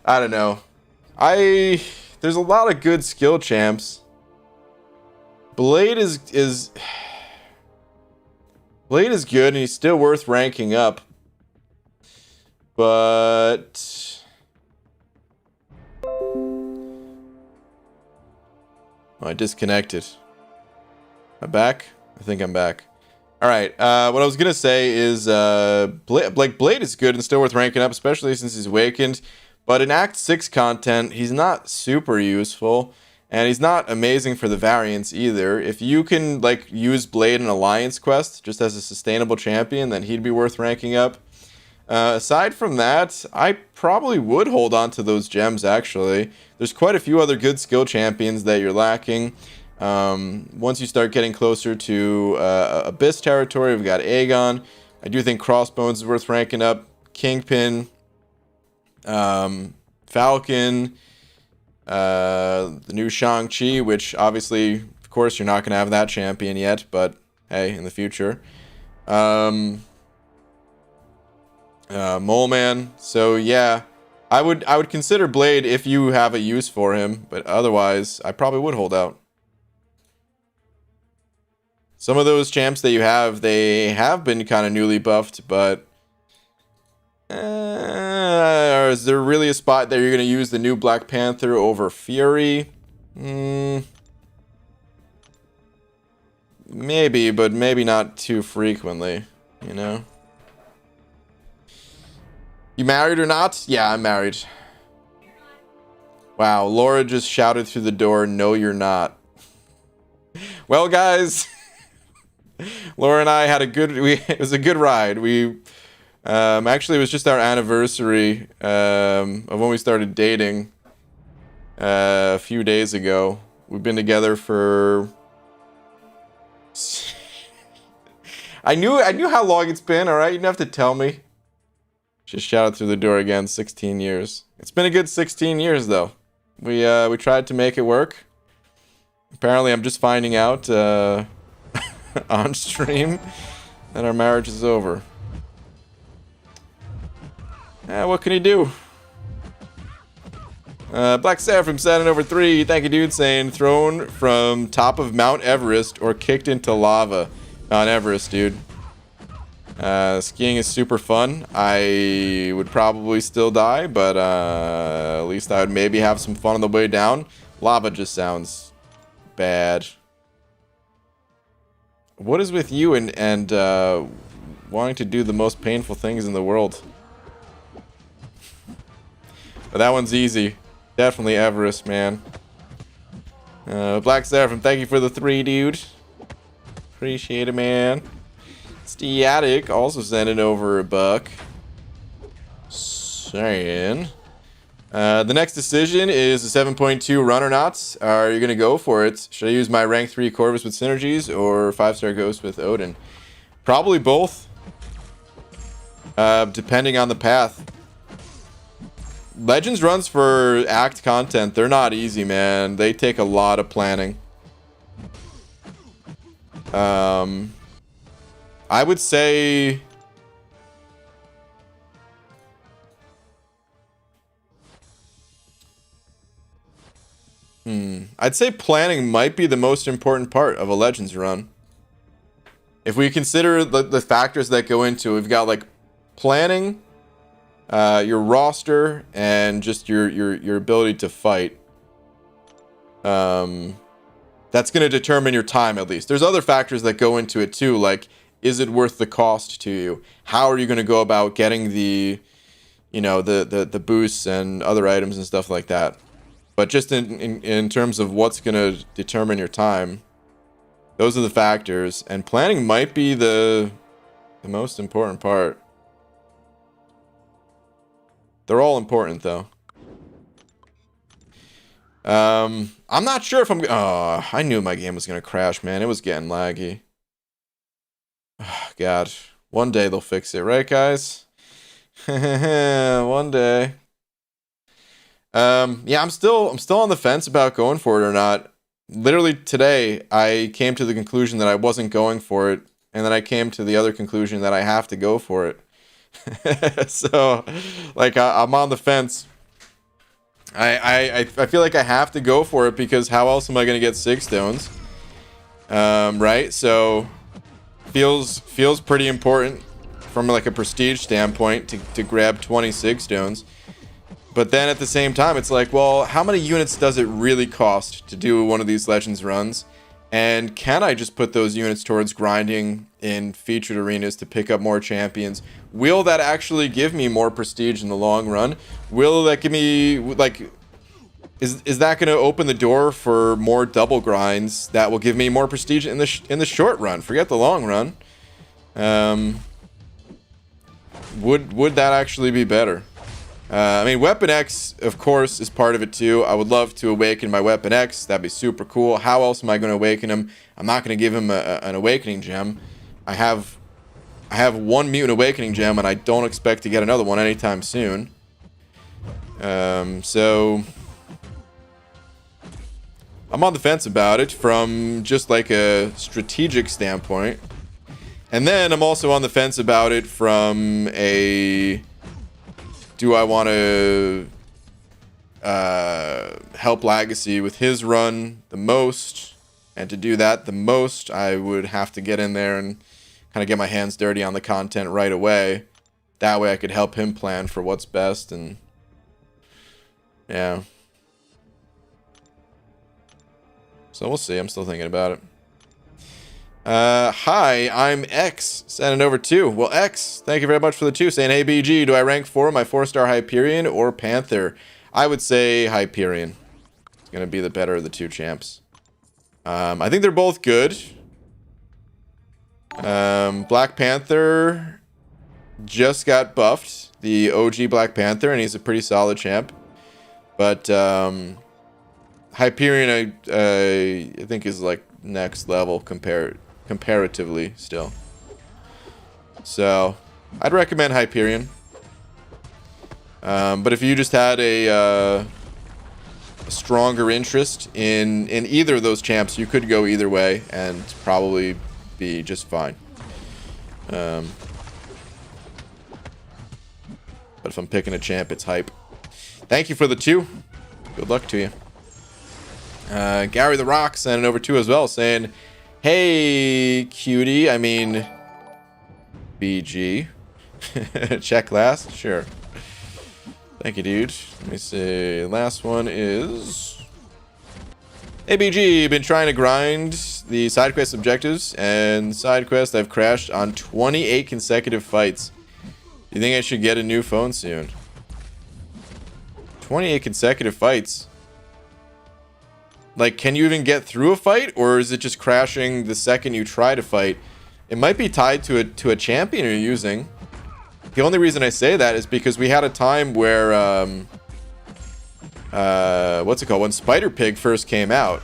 I don't know. There's a lot of good skill champs. Blade is good and he's still worth ranking up. But oh, I disconnected. Am I back? I think I'm back. Alright, what I was gonna say is Blade is good and still worth ranking up, especially since he's awakened. But in Act 6 content, he's not super useful. And he's not amazing for the variants either. If you can like use Blade in Alliance Quest just as a sustainable champion, then he'd be worth ranking up. Aside from that, I probably would hold on to those gems actually. There's quite a few other good skill champions that you're lacking. Once you start getting closer to Abyss territory, we've got Aegon. I do think Crossbones is worth ranking up. Kingpin, Falcon, the new Shang-Chi, which obviously, of course, you're not going to have that champion yet, but hey, in the future. Mole Man. So yeah, I would consider Blade if you have a use for him, but otherwise, I probably would hold out. Some of those champs that you have, they have been kind of newly buffed, but is there really a spot that you're going to use the new Black Panther over Fury? Maybe, but maybe not too frequently, you know? You married or not? Yeah, I'm married. Wow, Laura just shouted through the door, "No, you're not." Well, guys, Laura and I had it was a good ride. Actually, it was just our anniversary of when we started dating a few days ago. We've been together for I knew how long it's been, all right? You didn't have to tell me. Just shouted through the door again, 16 years. It's been a good 16 years, though. We tried to make it work. Apparently, I'm just finding out on stream that our marriage is over. What can he do? Black Seraphim sending over 3. Thank you, dude. Saying thrown from top of Mount Everest or kicked into lava on Everest, dude. Skiing is super fun. I would probably still die, but at least I would maybe have some fun on the way down. Lava just sounds bad. What is with you and wanting to do the most painful things in the world? But that one's easy. Definitely Everest, man. Black Seraphim, thank you for the 3, dude. Appreciate it, man. Stiatic also sending over $1. Saying. The next decision is a 7.2 run or not. Are you going to go for it? Should I use my rank 3 Corvus with synergies or 5-star Ghost with Odin? Probably both. depending on the path. Legends runs for act content, they're not easy, man. They take a lot of planning. I would say I'd say planning might be the most important part of a Legends run. If we consider the factors that go into it, we've got like planning, your roster, and just your ability to fight. That's going to determine your time, at least. There's other factors that go into it too, like, is it worth the cost to you? How are you going to go about getting the, you know, the boosts and other items and stuff like that? But just in terms of what's going to determine your time, those are the factors. And planning might be the most important part. They're all important, though. I'm not sure if I'm... Oh, I knew my game was going to crash, man. It was getting laggy. Oh, God. One day they'll fix it, right, guys? One day. Yeah, I'm still on the fence about going for it or not. Literally today, I came to the conclusion that I wasn't going for it, and then I came to the other conclusion that I have to go for it. So, like, I'm on the fence. I feel like I have to go for it because how else am I going to get 6 stones? Right? So, feels pretty important from like a prestige standpoint to grab 26 stones. But then at the same time, it's like, well, how many units does it really cost to do one of these Legends runs? And can I just put those units towards grinding in featured arenas to pick up more champions? Will that actually give me more prestige in the long run? Will that give me, like, is that going to open the door for more double grinds that will give me more prestige in the short run? Forget the long run. Would that actually be better? I mean, Weapon X, of course, is part of it too. I would love to awaken my Weapon X. That'd be super cool. How else am I going to awaken him? I'm not going to give him an awakening gem. I have one mutant awakening gem, and I don't expect to get another one anytime soon. So I'm on the fence about it from just like a strategic standpoint. And then I'm also on the fence about it from a... Do I want to help Legacy with his run the most? And to do that the most, I would have to get in there and kind of get my hands dirty on the content right away. That way I could help him plan for what's best. And yeah. So we'll see. I'm still thinking about it. Hi, I'm X, sending over 2. Well, X, thank you very much for the 2, saying, hey, BG, do I rank 4 my 4-star Hyperion or Panther? I would say Hyperion. It's going to be the better of the 2 champs. I think they're both good. Black Panther just got buffed, the OG Black Panther, and he's a pretty solid champ. But, Hyperion, I think is like next level comparatively still. So I'd recommend Hyperion. But if you just had a stronger interest in either of those champs, you could go either way and probably be just fine. But if I'm picking a champ, it's Hype. Thank you for the 2. Good luck to you. Gary the Rock sending over 2 as well, saying, hey, cutie, I mean, BG. Check last? Sure. Thank you, dude. Let me see. Last one is... Hey, BG, been trying to grind the side quest objectives, and side quest I've crashed on 28 consecutive fights. Do you think I should get a new phone soon? 28 consecutive fights. Like, can you even get through a fight, or is it just crashing the second you try to fight? It might be tied to a champion you're using. The only reason I say that is because we had a time where, what's it called? When Spider Pig first came out,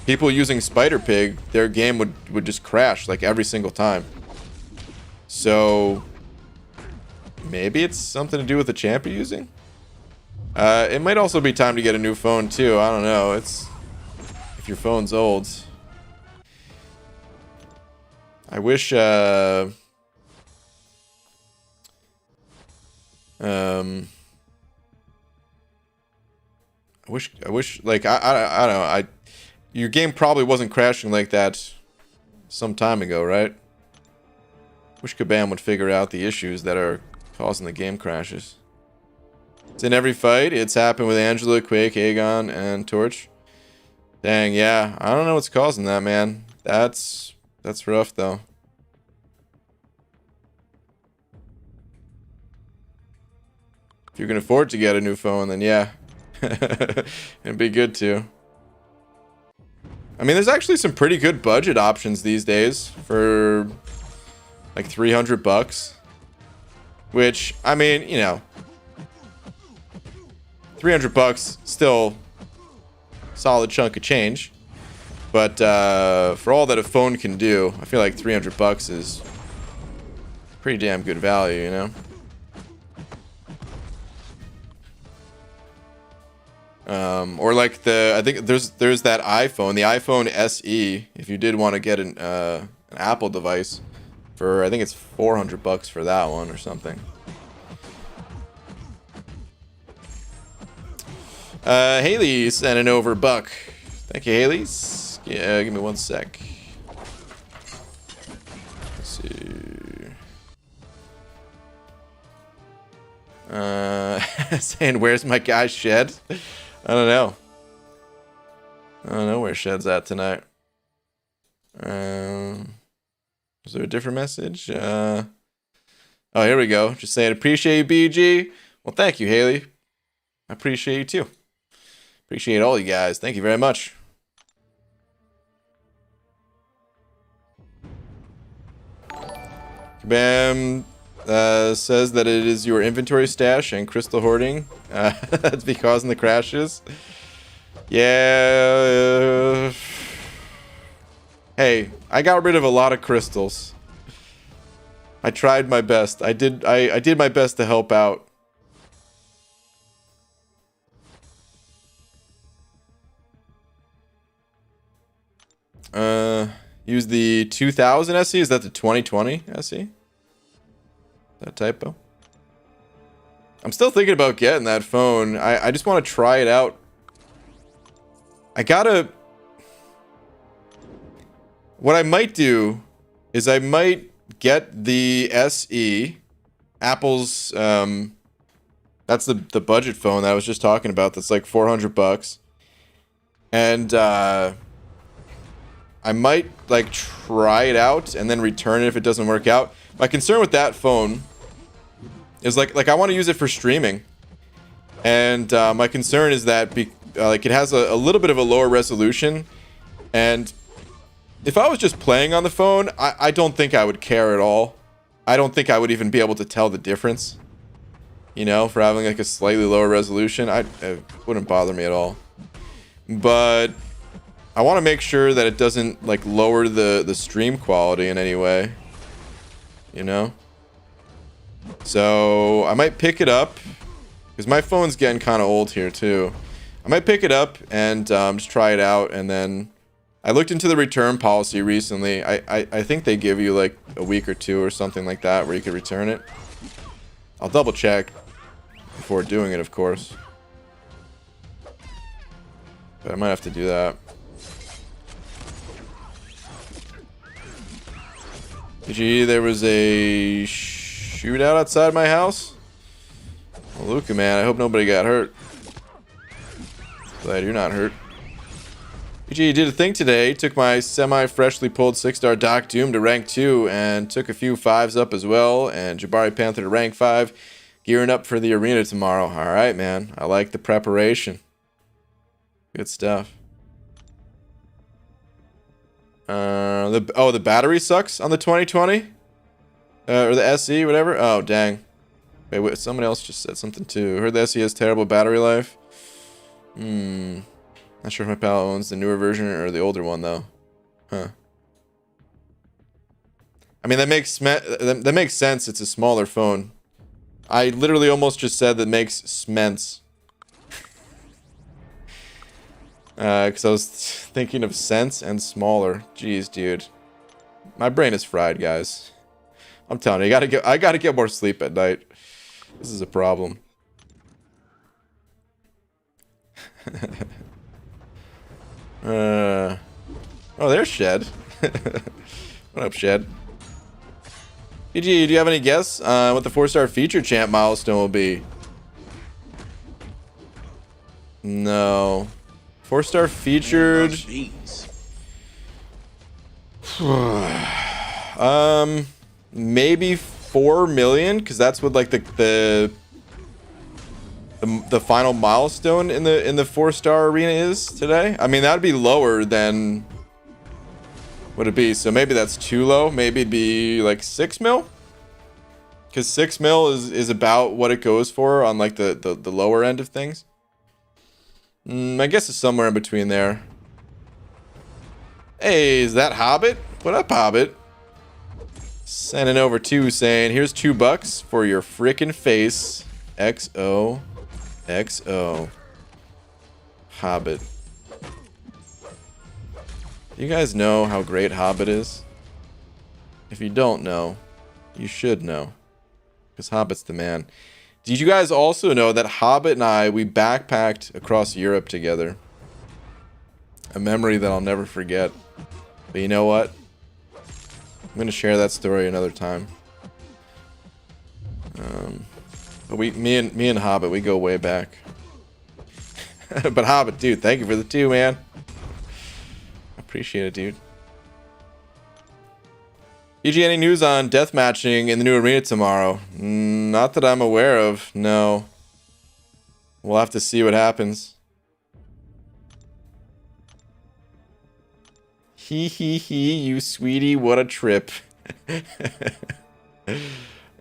people using Spider Pig, their game would just crash, like, every single time. So, Maybe it's something to do with the champ you're using. It might also be time to get a new phone too. I don't know. It's if your phone's old. I wish. I wish. Like I don't know. Your game probably wasn't crashing like that some time ago, right? Wish Kabam would figure out the issues that are causing the game crashes. It's in every fight. It's happened with Angela, Quake, Aegon, and Torch. Dang, yeah. I don't know what's causing that, man. That's rough, though. If you can afford to get a new phone, then yeah. It'd be good to. I mean, there's actually some pretty good budget options these days for like $300. Which, I mean, you know, $300 still solid chunk of change. But for all that a phone can do, I feel like $300 is pretty damn good value, you know? Or like I think there's that iPhone, the iPhone SE. If you did want to get an Apple device, for I think it's $400 for that one or something. Haley sent an over buck. Thank you, Haley. Yeah, give me 1 sec. Let's see. Saying where's my guy Shed? I don't know. I don't know where Shed's at tonight. Is there a different message? Oh, here we go. Just saying, appreciate you, BG. Well, thank you, Haley. I appreciate you too. Appreciate all you guys. Thank you very much. Kabam says that it is your inventory stash and crystal hoarding. That's be causing the crashes. Yeah. Hey, I got rid of a lot of crystals. I tried my best. I did my best to help out. Use the 2000 SE. Is that the 2020 SE? That typo? I'm still thinking about getting that phone. I just want to try it out. What I might do is I might get the SE, Apple's, that's the budget phone that I was just talking about. That's like $400. And, I might like try it out and then return it if it doesn't work out. My concern with that phone is like I want to use it for streaming, and my concern is that like it has a little bit of a lower resolution, and if I was just playing on the phone, I don't think I would care at all. I don't think I would even be able to tell the difference, you know, for having like a slightly lower resolution. It wouldn't bother me at all, but I want to make sure that it doesn't like lower the stream quality in any way, you know? So I might pick it up because my phone's getting kind of old here too. I might pick it up and just try it out, and then I looked into the return policy recently. I think they give you like a week or two or something like that where you could return it. I'll double check before doing it, of course. But I might have to do that. Gee, there was a shootout outside my house. Well, Luca, man, I hope nobody got hurt. Glad you're not hurt. BG did a thing today. Took my semi-freshly pulled 6-star Doc Doom to rank 2 and took a few 5s up as well. And Jabari Panther to rank 5. Gearing up for the arena tomorrow. All right, man. I like the preparation. Good stuff. The battery sucks on the 2020? Or the SE, whatever? Oh, dang. Wait, someone else just said something too. Heard the SE has terrible battery life. Not sure if my pal owns the newer version or the older one, though. Huh. I mean, that makes sense. It's a smaller phone. I literally almost just said that makes sments. Because I was thinking of sense and smaller. Jeez, dude. My brain is fried, guys. I'm telling you, I gotta get more sleep at night. This is a problem. Oh, there's Shed. What up, Shed? PG, do you have any guess what the 4-star feature champ milestone will be? No. 4-star featured. Maybe 4 million, because that's what like the final milestone in the 4-star arena is today. I mean, that'd be lower than would it be? So maybe that's too low. Maybe it'd be like 6 mil, because 6 mil is about what it goes for on like the lower end of things. I guess it's somewhere in between there. Hey, is that Hobbit? What up, Hobbit? Sending over 2 saying, here's $2 for your frickin' face. XO. XO. Hobbit. You guys know how great Hobbit is? If you don't know, you should know. Because Hobbit's the man. Did you guys also know that Hobbit and I, we backpacked across Europe together? A memory that I'll never forget. But you know what? I'm going to share that story another time. But me and Hobbit, we go way back. But Hobbit, dude, thank you for the 2, man. Appreciate it, dude. EG, any news on deathmatching in the new arena tomorrow? Not that I'm aware of, no. We'll have to see what happens. Hee hee hee, you sweetie, what a trip.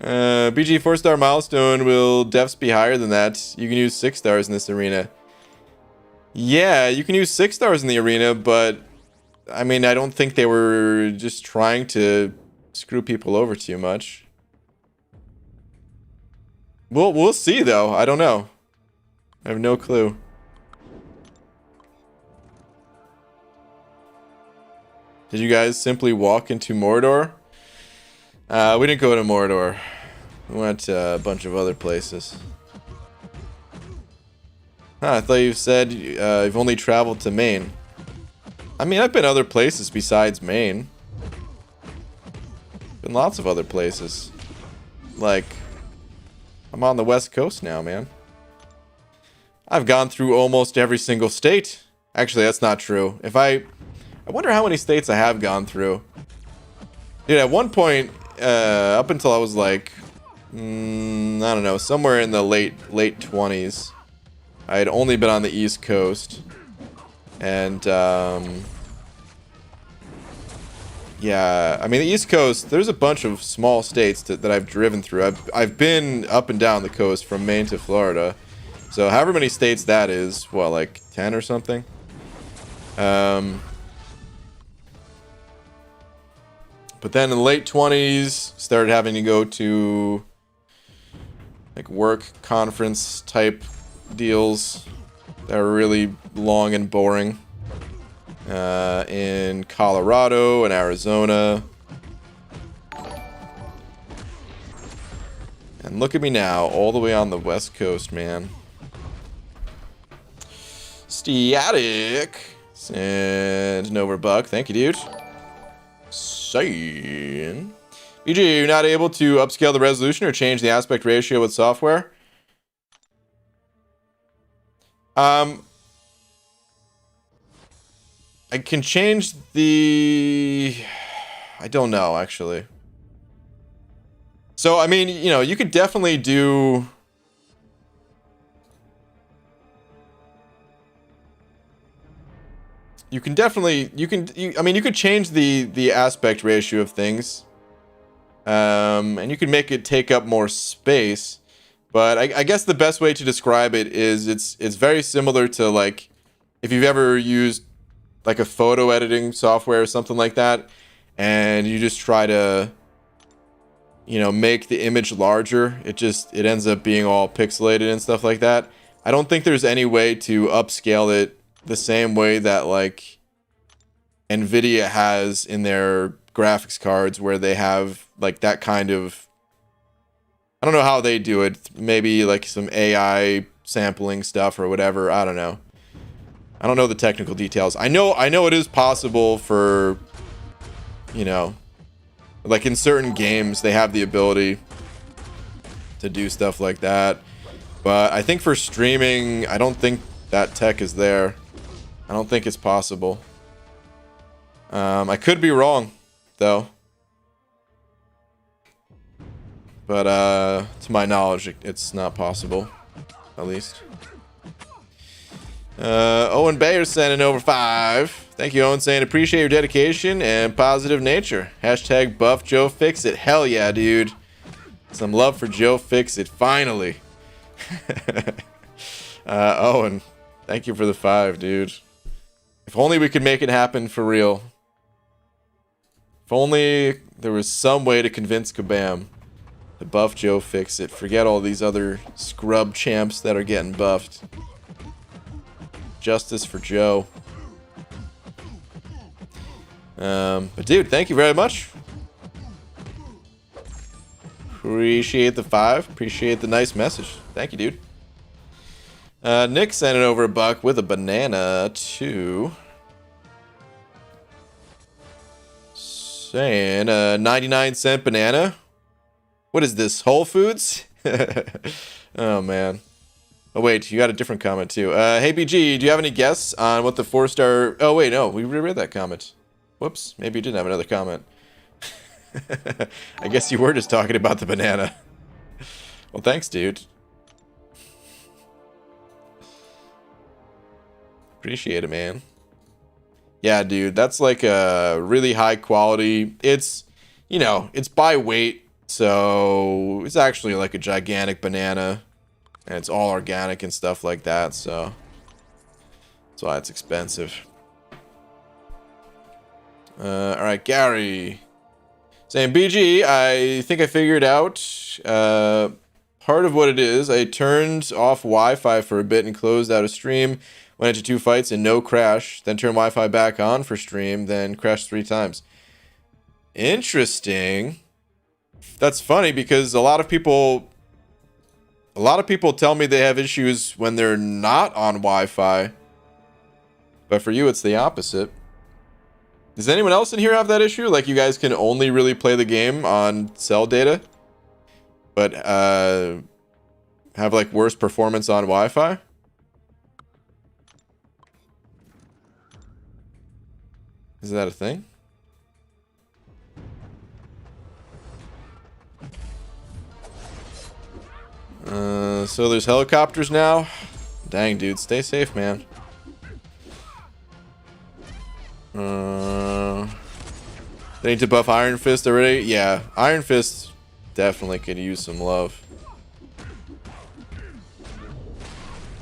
BG 4-star milestone, will defs be higher than that? You can use 6 stars in this arena. Yeah, you can use 6 stars in the arena, but I mean, I don't think they were just trying to screw people over too much. We'll see though. I don't know. I have no clue. Did you guys simply walk into Mordor? We didn't go to Mordor. We went to a bunch of other places. Huh, I thought you said you've only traveled to Maine. I mean, I've been other places besides Maine. Been lots of other places. Like, I'm on the West Coast now, man. I've gone through almost every single state. Actually, that's not true. I wonder how many states I have gone through. Dude, at one point, up until I was like, I don't know, somewhere in the late 20s, I had only been on the East Coast. And, yeah, I mean, the East Coast, there's a bunch of small states that I've driven through. I've been up and down the coast from Maine to Florida. So however many states that is, what, like 10 or something? But then in the late 20s, started having to go to like work conference type deals that were really long and boring. In Colorado and Arizona. And look at me now, all the way on the West Coast, man. Static. And Noverbuck, thank you, dude. Saying. BG, you're not able to upscale the resolution or change the aspect ratio with software? I can change the... I don't know, actually. So, I mean, you know, you could definitely do... You can definitely... I mean, you could change the aspect ratio of things. And you can make it take up more space. But I guess the best way to describe it is it's very similar to, like, if you've ever used like a photo editing software or something like that, and you just try to, make the image larger, it ends up being all pixelated and stuff like that. I don't think there's any way to upscale it the same way that like Nvidia has in their graphics cards, where they have like that kind of, I don't know how they do it, maybe like some AI sampling stuff or whatever. I don't know the technical details. I know it is possible for, like in certain games they have the ability to do stuff like that, but I think for streaming, I don't think that tech is there. I don't think it's possible. I could be wrong though, but to my knowledge it's not possible, at least. Owen Bayer sending over 5. Thank you, Owen, saying appreciate your dedication and positive nature. Hashtag buff Joe Fixit. Hell yeah, dude. Some love for Joe Fixit, finally. Owen, thank you for the 5, dude. If only we could make it happen for real. If only there was some way to convince Kabam to buff Joe Fixit. Forget all these other scrub champs that are getting buffed. Justice for Joe. But dude, thank you very much. Appreciate the 5. Appreciate the nice message. Thank you, dude. Nick sent it over $1 with a banana too. Saying 99-cent banana. What is this, Whole Foods? Oh man. Oh wait, you got a different comment too. Hey BG, do you have any guess on what the 4-star... Oh wait, no, we reread that comment. Whoops, maybe you didn't have another comment. I guess you were just talking about the banana. Well, thanks, dude. Appreciate it, man. Yeah, dude, that's like a really high quality. It's, it's by weight, so it's actually like a gigantic banana. And it's all organic and stuff like that, so that's why it's expensive. Alright, Gary. Saying, BG, I think I figured out part of what it is. I turned off Wi-Fi for a bit and closed out a stream. Went into 2 fights and no crash. Then turned Wi-Fi back on for stream, then crashed 3 times. Interesting. That's funny because a lot of people tell me they have issues when they're not on Wi-Fi. But for you, it's the opposite. Does anyone else in here have that issue? Like, you guys can only really play the game on cell data, but have, like, worse performance on Wi-Fi? Is that a thing? So there's helicopters now? Dang, dude, stay safe, man. They need to buff Iron Fist already? Yeah, Iron Fist definitely could use some love.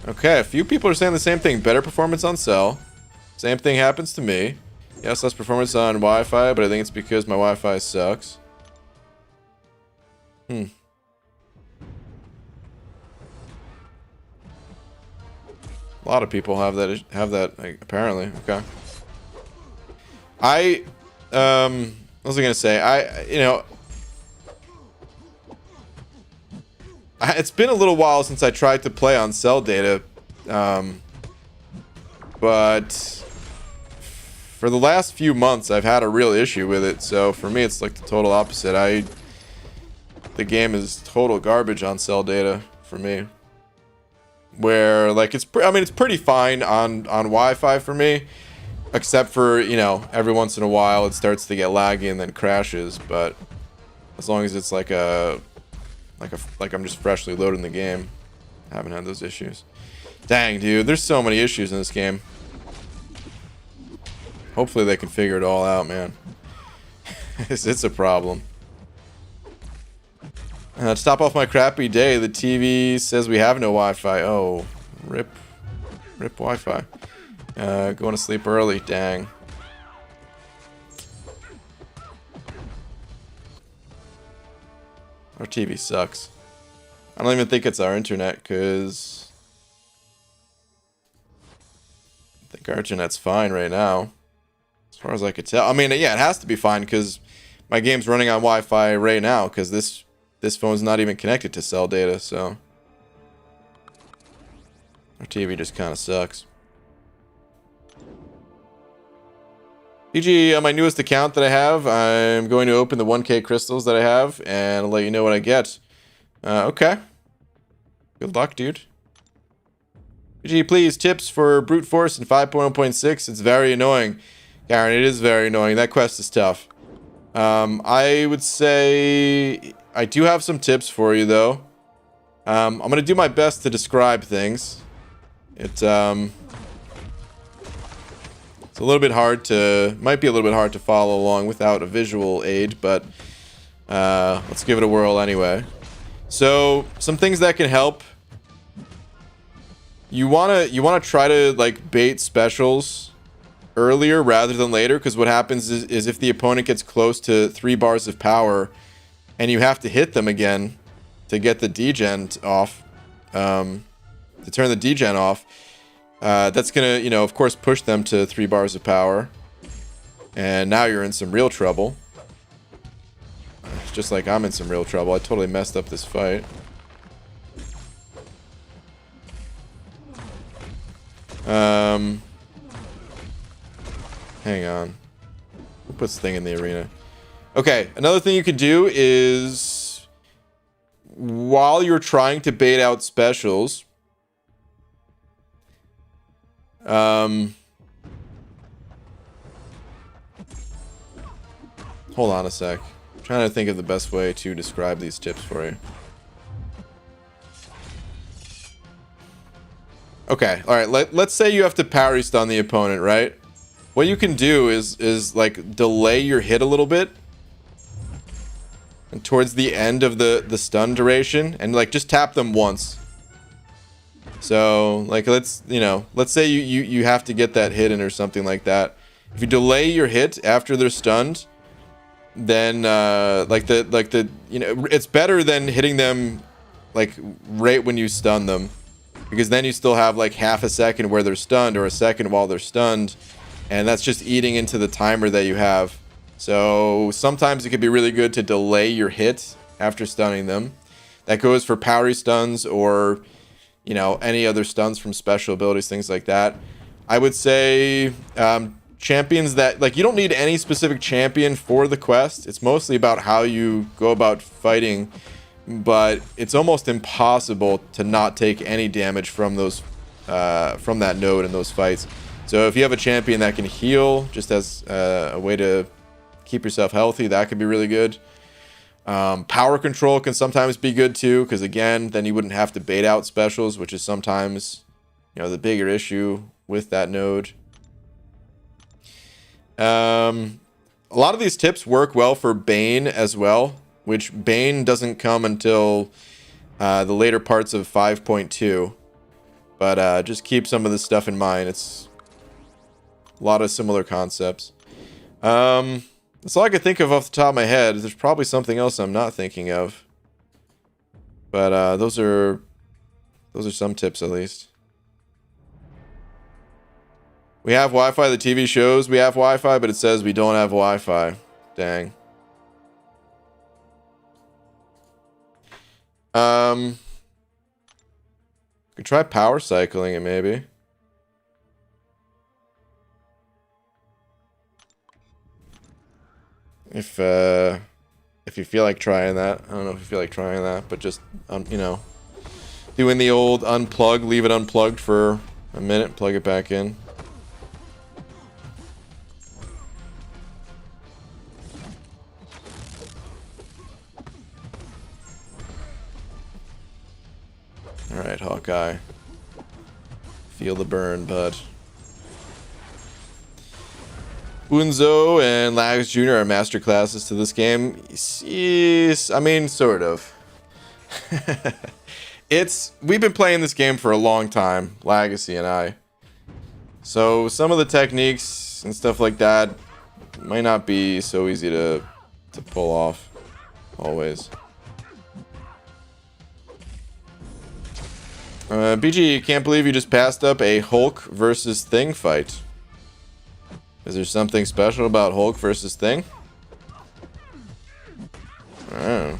Okay, a few people are saying the same thing. Better performance on cell. Same thing happens to me. Yes, less performance on Wi-Fi, but I think it's because my Wi-Fi sucks. A lot of people have that like, apparently. Okay. What was I gonna say? It's been a little while since I tried to play on cell data, but for the last few months I've had a real issue with it. So for me, it's like the total opposite. The game is total garbage on cell data for me. Where like it's pretty fine on Wi-Fi for me, except for every once in a while it starts to get laggy and then crashes. But as long as it's like I'm just freshly loading the game, I haven't had those issues. Dang, dude, there's so many issues in this game. Hopefully they can figure it all out, man. It's a problem. To stop off my crappy day, the TV says we have no Wi-Fi. Oh, rip Wi-Fi. Going to sleep early, dang. Our TV sucks. I don't even think it's our internet, because I think our internet's fine right now, as far as I could tell. I mean, yeah, it has to be fine, because my game's running on Wi-Fi right now, because this phone's not even connected to cell data, so our TV just kind of sucks. PG, on my newest account that I have, I'm going to open the 1K crystals that I have, and I'll let you know what I get. Okay. Good luck, dude. PG, please, tips for brute force in 5.1.6. It's very annoying. Karen, it is very annoying. That quest is tough. I would say I do have some tips for you, though. I'm going to do my best to describe things. It's a little bit hard to... Might be a little bit hard to follow along without a visual aid, but let's give it a whirl anyway. So, some things that can help. You wanna try to like bait specials earlier rather than later, because what happens is if the opponent gets close to 3 bars of power, and you have to hit them again to get the degen off, to turn the degen off, that's gonna, you know, of course, push them to 3 bars of power, and now you're in some real trouble. Just like I'm in some real trouble. I totally messed up this fight. Hang on. Who puts the thing in the arena? Okay, another thing you can do is, while you're trying to bait out specials, hold on a sec. I'm trying to think of the best way to describe these tips for you. Okay, alright, let's say you have to parry stun the opponent, right? What you can do is like delay your hit a little bit, and towards the end of the stun duration, and like just tap them once. So like let's say you have to get that hit in or something like that. If you delay your hit after they're stunned, then it's better than hitting them like right when you stun them, because then you still have like half a second where they're stunned, or a second while they're stunned, and that's just eating into the timer that you have. So sometimes it could be really good to delay your hit after stunning them. That goes for parry stuns, or you know, any other stuns from special abilities, things like that. I would say champions that, like, you don't need any specific champion for the quest. It's mostly about how you go about fighting, but it's almost impossible to not take any damage from those from that node in those fights. So if you have a champion that can heal just as a way to keep yourself healthy, that could be really good. Power control can sometimes be good too, because again, then you wouldn't have to bait out specials, which is sometimes, you know, the bigger issue with that node. A lot of these tips work well for Bane as well, which Bane doesn't come until the later parts of 5.2. But just keep some of this stuff in mind. It's a lot of similar concepts. That's all I could think of off the top of my head. There's probably something else I'm not thinking of. But those are some tips at least. We have Wi-Fi. The TV shows we have Wi-Fi, but it says we don't have Wi-Fi. Dang. Could try power cycling it maybe. If you feel like trying that. I don't know if you feel like trying that, but just you know, doing the old unplug, leave it unplugged for a minute, plug it back in. Alright, Hawkeye. Feel the burn, bud. Unzo and Lags Jr. are master classes to this game. Yes, I mean, sort of. We've been playing this game for a long time, Legacy and I. So some of the techniques and stuff like that might not be so easy to pull off always. BG, can't believe you just passed up a Hulk versus Thing fight. Is there something special about Hulk versus Thing? Oh.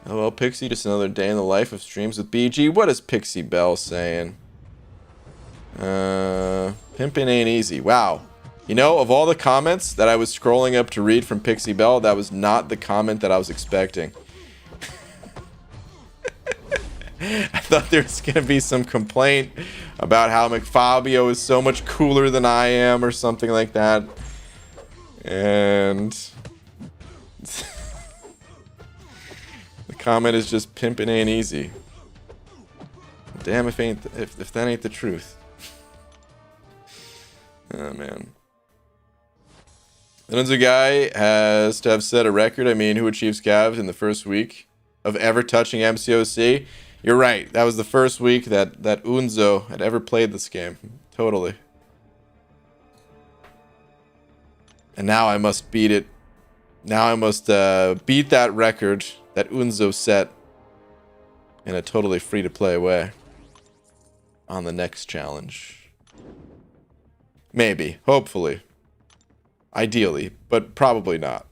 Hello, Pixie. Just another day in the life of streams with BG. What is Pixie Bell saying? Pimpin' ain't easy. Wow. You know, of all the comments that I was scrolling up to read from Pixie Bell, that was not the comment that I was expecting. I thought there was going to be some complaint about how McFabio is so much cooler than I am or something like that. And the comment is just pimpin' ain't easy. Damn if that ain't the truth. Oh man. Another guy has to have set a record. I mean, who achieves Cav in the first week of ever touching MCOC? You're right. That was the first week that Unzo had ever played this game. Totally. And now I must beat it. Now I must beat that record that Unzo set in a totally free-to-play way on the next challenge. Maybe. Hopefully. Ideally. But probably not.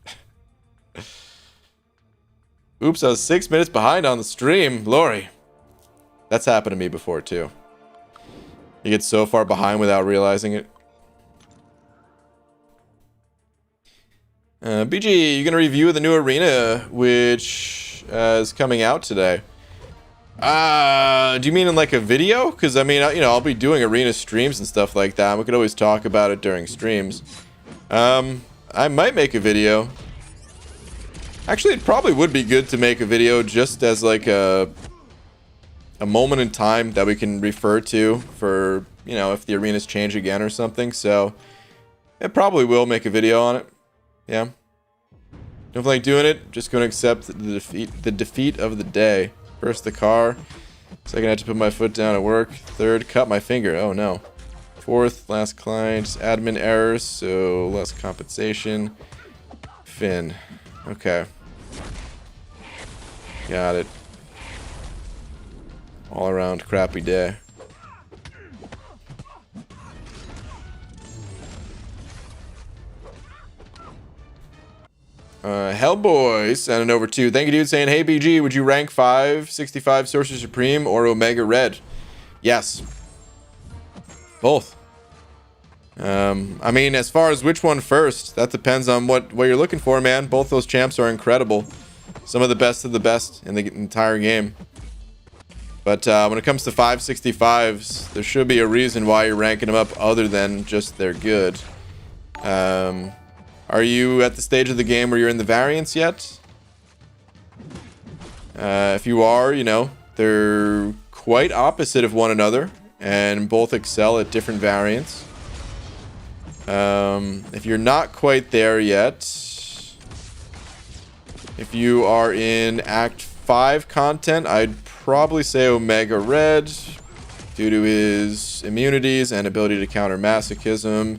Oops, I was 6 minutes behind on the stream. Lori. That's happened to me before, too. You get so far behind without realizing it. BG, you're going to review the new arena, which is coming out today. Do you mean in like a video? Because, I mean, you know, I'll be doing arena streams and stuff like that. We could always talk about it during streams. I might make a video. Actually, it probably would be good to make a video just as like a moment in time that we can refer to for, you know, if the arenas change again or something. So it probably will make a video on it. Yeah. Don't feel like doing it. Just going to accept the defeat of the day. First the car. Second, I had to put my foot down at work. Third, cut my finger. Oh no. Fourth, last client, admin errors, so less compensation. Finn. Okay. Got it. All around crappy day. Hellboy sending over to. Thank you, dude. Saying, hey, BG, would you rank 565 Sorcerer Supreme or Omega Red? Yes. Both. I mean, as far as which one first, that depends on what you're looking for, man. Both those champs are incredible. Some of the best in the entire game. But when it comes to 565s, there should be a reason why you're ranking them up other than just they're good. Are you at the stage of the game where you're in the variants yet? If you are, you know, they're quite opposite of one another and both excel at different variants. If you're not quite there yet, if you are in Act 5 content, I'd probably say Omega Red due to his immunities and ability to counter masochism.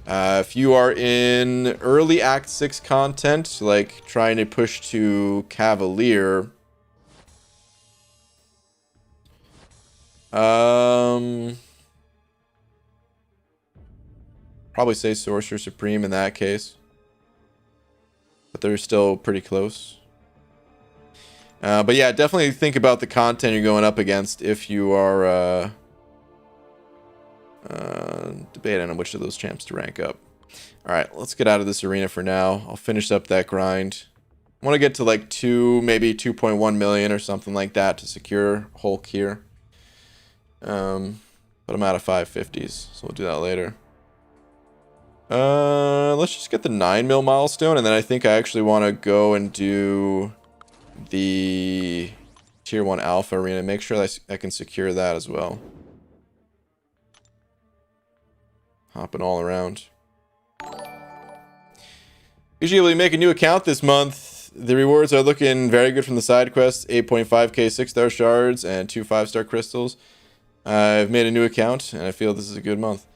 If you are in early Act 6 content, like trying to push to Cavalier, probably say Sorcerer Supreme in that case. But they're still pretty close. But yeah, definitely think about the content you're going up against if you are debating on which of those champs to rank up. Alright, let's get out of this arena for now. I'll finish up that grind. I want to get to like 2, maybe 2.1 million or something like that to secure Hulk here. But I'm out of 550s, so we'll do that later. Let's just get the 9 mil milestone, and then I think I actually want to go and do the Tier 1 Alpha arena. Make sure that I can secure that as well. Hopping all around. Usually make a new account this month. The rewards are looking very good from the side quests. 8.5k 6-star shards and 2 5-star crystals. I've made a new account, and I feel this is a good month.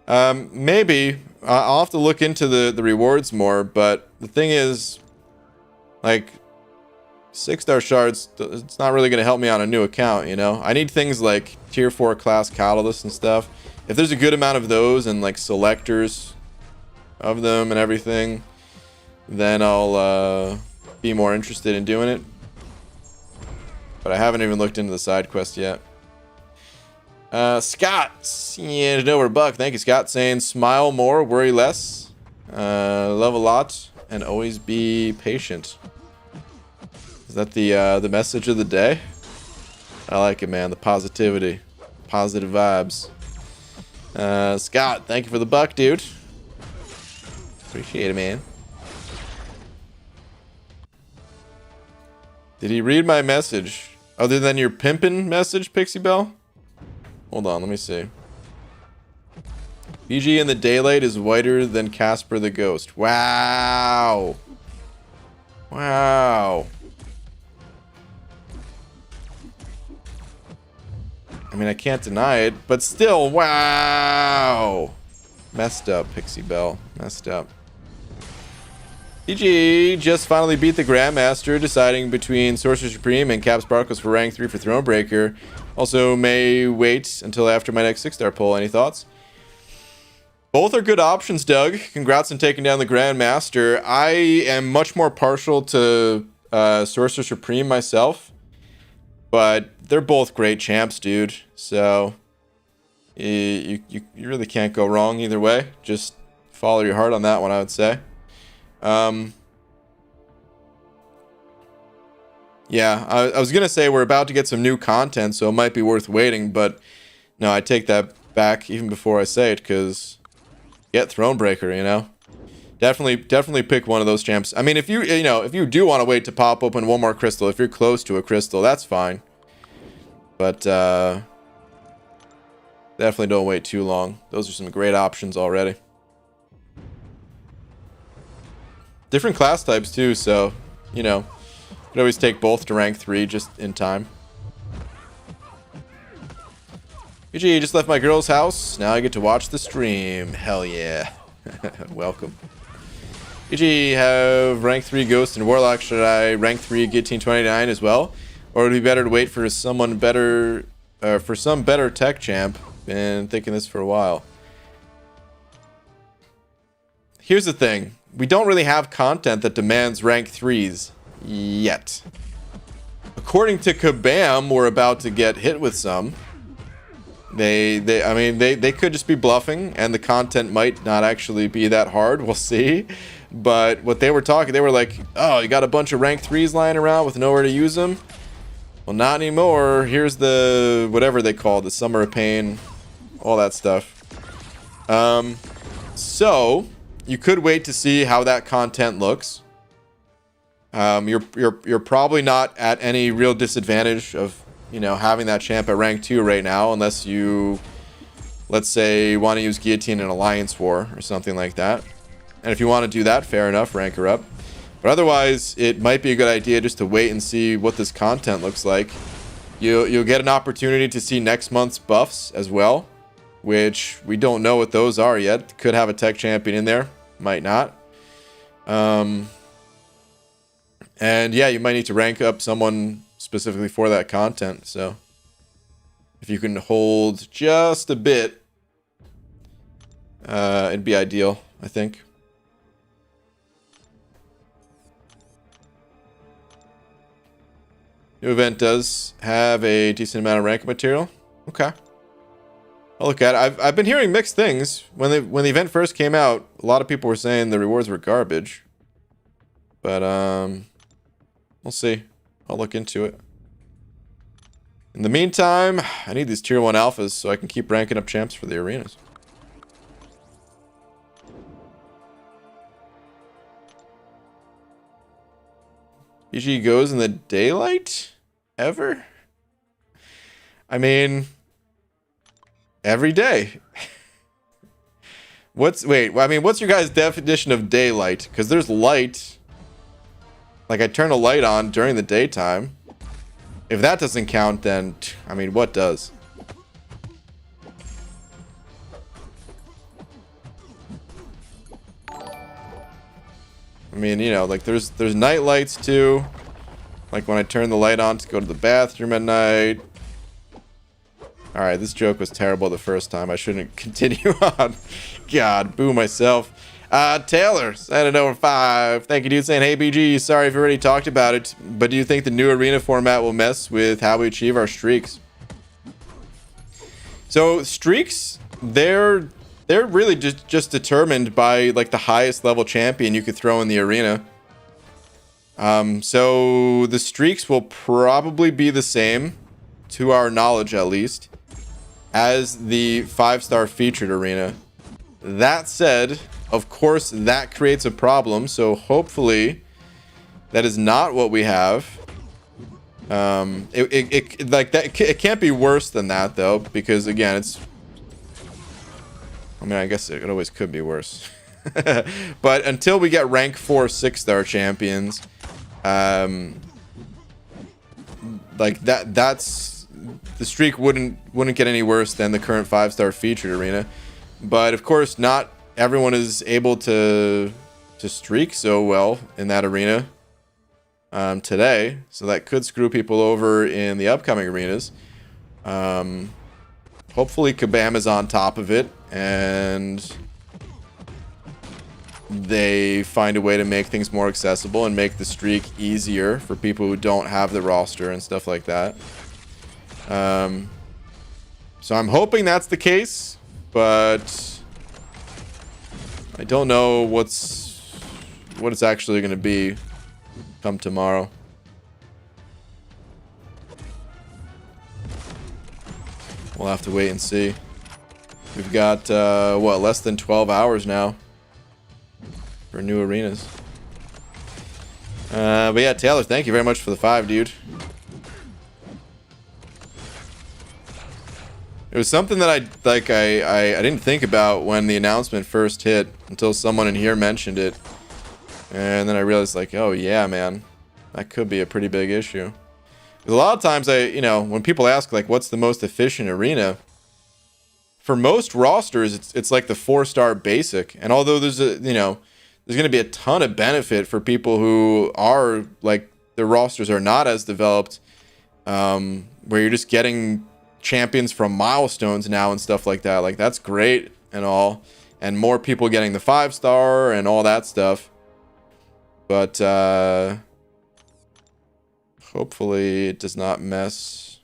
Maybe. I'll have to look into the rewards more, but the thing is, like, 6-star shards, it's not really going to help me on a new account, you know? I need things like tier 4 class catalysts and stuff. If there's a good amount of those and like selectors of them and everything, then I'll be more interested in doing it. But I haven't even looked into the side quest yet. Scott, yeah, over buck. Thank you, Scott, saying smile more, worry less, love a lot, and always be patient. Is that the message of the day? I like it, man. The positivity, positive vibes. Scott, thank you for the buck, dude. Appreciate it, man. Did he read my message? Other than your pimpin' message, Pixie Bell? Hold on, let me see. BG in the daylight is whiter than Casper the Ghost. Wow. Wow. I mean, I can't deny it, but still, wow. Messed up, Pixie Bell. Messed up. BG just finally beat the Grandmaster, deciding between Sorcerer Supreme and Cap Sparkles for rank 3 for Thronebreaker. Also, may wait until after my next 6-star pull. Any thoughts? Both are good options, Doug. Congrats on taking down the Grandmaster. I am much more partial to Sorcerer Supreme myself, but they're both great champs, dude. So you really can't go wrong either way. Just follow your heart on that one, I would say. Yeah, I was gonna say we're about to get some new content, so it might be worth waiting, but no, I take that back even before I say it, because get Thronebreaker, you know? Definitely pick one of those champs. I mean, if you do want to wait to pop open one more crystal, if you're close to a crystal, that's fine. But definitely don't wait too long. Those are some great options already. Different class types too, so, you know, you could always take both to rank 3 just in time. BG, just left my girl's house. Now I get to watch the stream. Hell yeah. Welcome. BG, have rank 3 Ghost and Warlock. Should I rank 3 Guillotine 29 as well? Or would it be better to wait for someone better, for some better tech champ? Been thinking this for a while. Here's the thing. We don't really have content that demands rank 3s yet. According to Kabam, we're about to get hit with some. I mean, they could just be bluffing, and the content might not actually be that hard. We'll see. But what they were talking, they were like, oh, you got a bunch of rank 3s lying around with nowhere to use them? Well, not anymore. Here's the, whatever they call it, the Summer of Pain, all that stuff. So you could wait to see how that content looks. You're probably not at any real disadvantage of, you know, having that champ at rank 2 right now, unless you, let's say, want to use Guillotine in Alliance War or something like that. And if you want to do that, fair enough, rank her up. But otherwise, it might be a good idea just to wait and see what this content looks like. You'll get an opportunity to see next month's buffs as well, which we don't know what those are yet. Could have a tech champion in there, might not. And yeah, you might need to rank up someone specifically for that content. So if you can hold just a bit, it'd be ideal, I think. New event does have a decent amount of rank material. Okay, I'll look at it. I've been hearing mixed things. When the event first came out, a lot of people were saying the rewards were garbage. But we'll see. I'll look into it. In the meantime, I need these tier 1 alphas so I can keep ranking up champs for the arenas. BG goes in the daylight? Ever? I mean, every day. What's your guys' definition of daylight? Because there's light. Like, I turn a light on during the daytime. If that doesn't count, then, I mean, what does? I mean, you know, like, there's night lights too. Like when I turn the light on to go to the bathroom at night. Alright, this joke was terrible the first time. I shouldn't continue on. God, boo myself. Taylor, sent it over 5. Thank you, dude, saying, hey, BG, sorry if you already talked about it, but do you think the new arena format will mess with how we achieve our streaks? So, streaks, they're really just determined by, like, the highest level champion you could throw in the arena. So, the streaks will probably be the same, to our knowledge at least, as the 5-star featured arena. That said, of course, that creates a problem, so hopefully that is not what we have. It can't be worse than that, though, because, again, it's... I mean, I guess it always could be worse. But until we get rank 4 6-star champions, like, that's... The streak wouldn't get any worse than the current 5-star featured arena. But, of course, not everyone is able to streak so well in that arena today, so that could screw people over in the upcoming arenas. Hopefully Kabam is on top of it and they find a way to make things more accessible and make the streak easier for people who don't have the roster and stuff like that. So I'm hoping that's the case, but I don't know what it's actually going to be come tomorrow. We'll have to wait and see. We've got, what, less than 12 hours now for new arenas. But yeah, Taylor, thank you very much for the 5, dude. It was something that I didn't think about when the announcement first hit until someone in here mentioned it. And then I realized, like, oh yeah, man, that could be a pretty big issue. Because a lot of times when people ask, like, what's the most efficient arena? For most rosters, it's like the 4-star basic. And although there's going to be a ton of benefit for people who are, like, their rosters are not as developed, where you're just getting champions from milestones now and stuff like that. Like, that's great and all. And more people getting the 5-star and all that stuff. But, hopefully it does not mess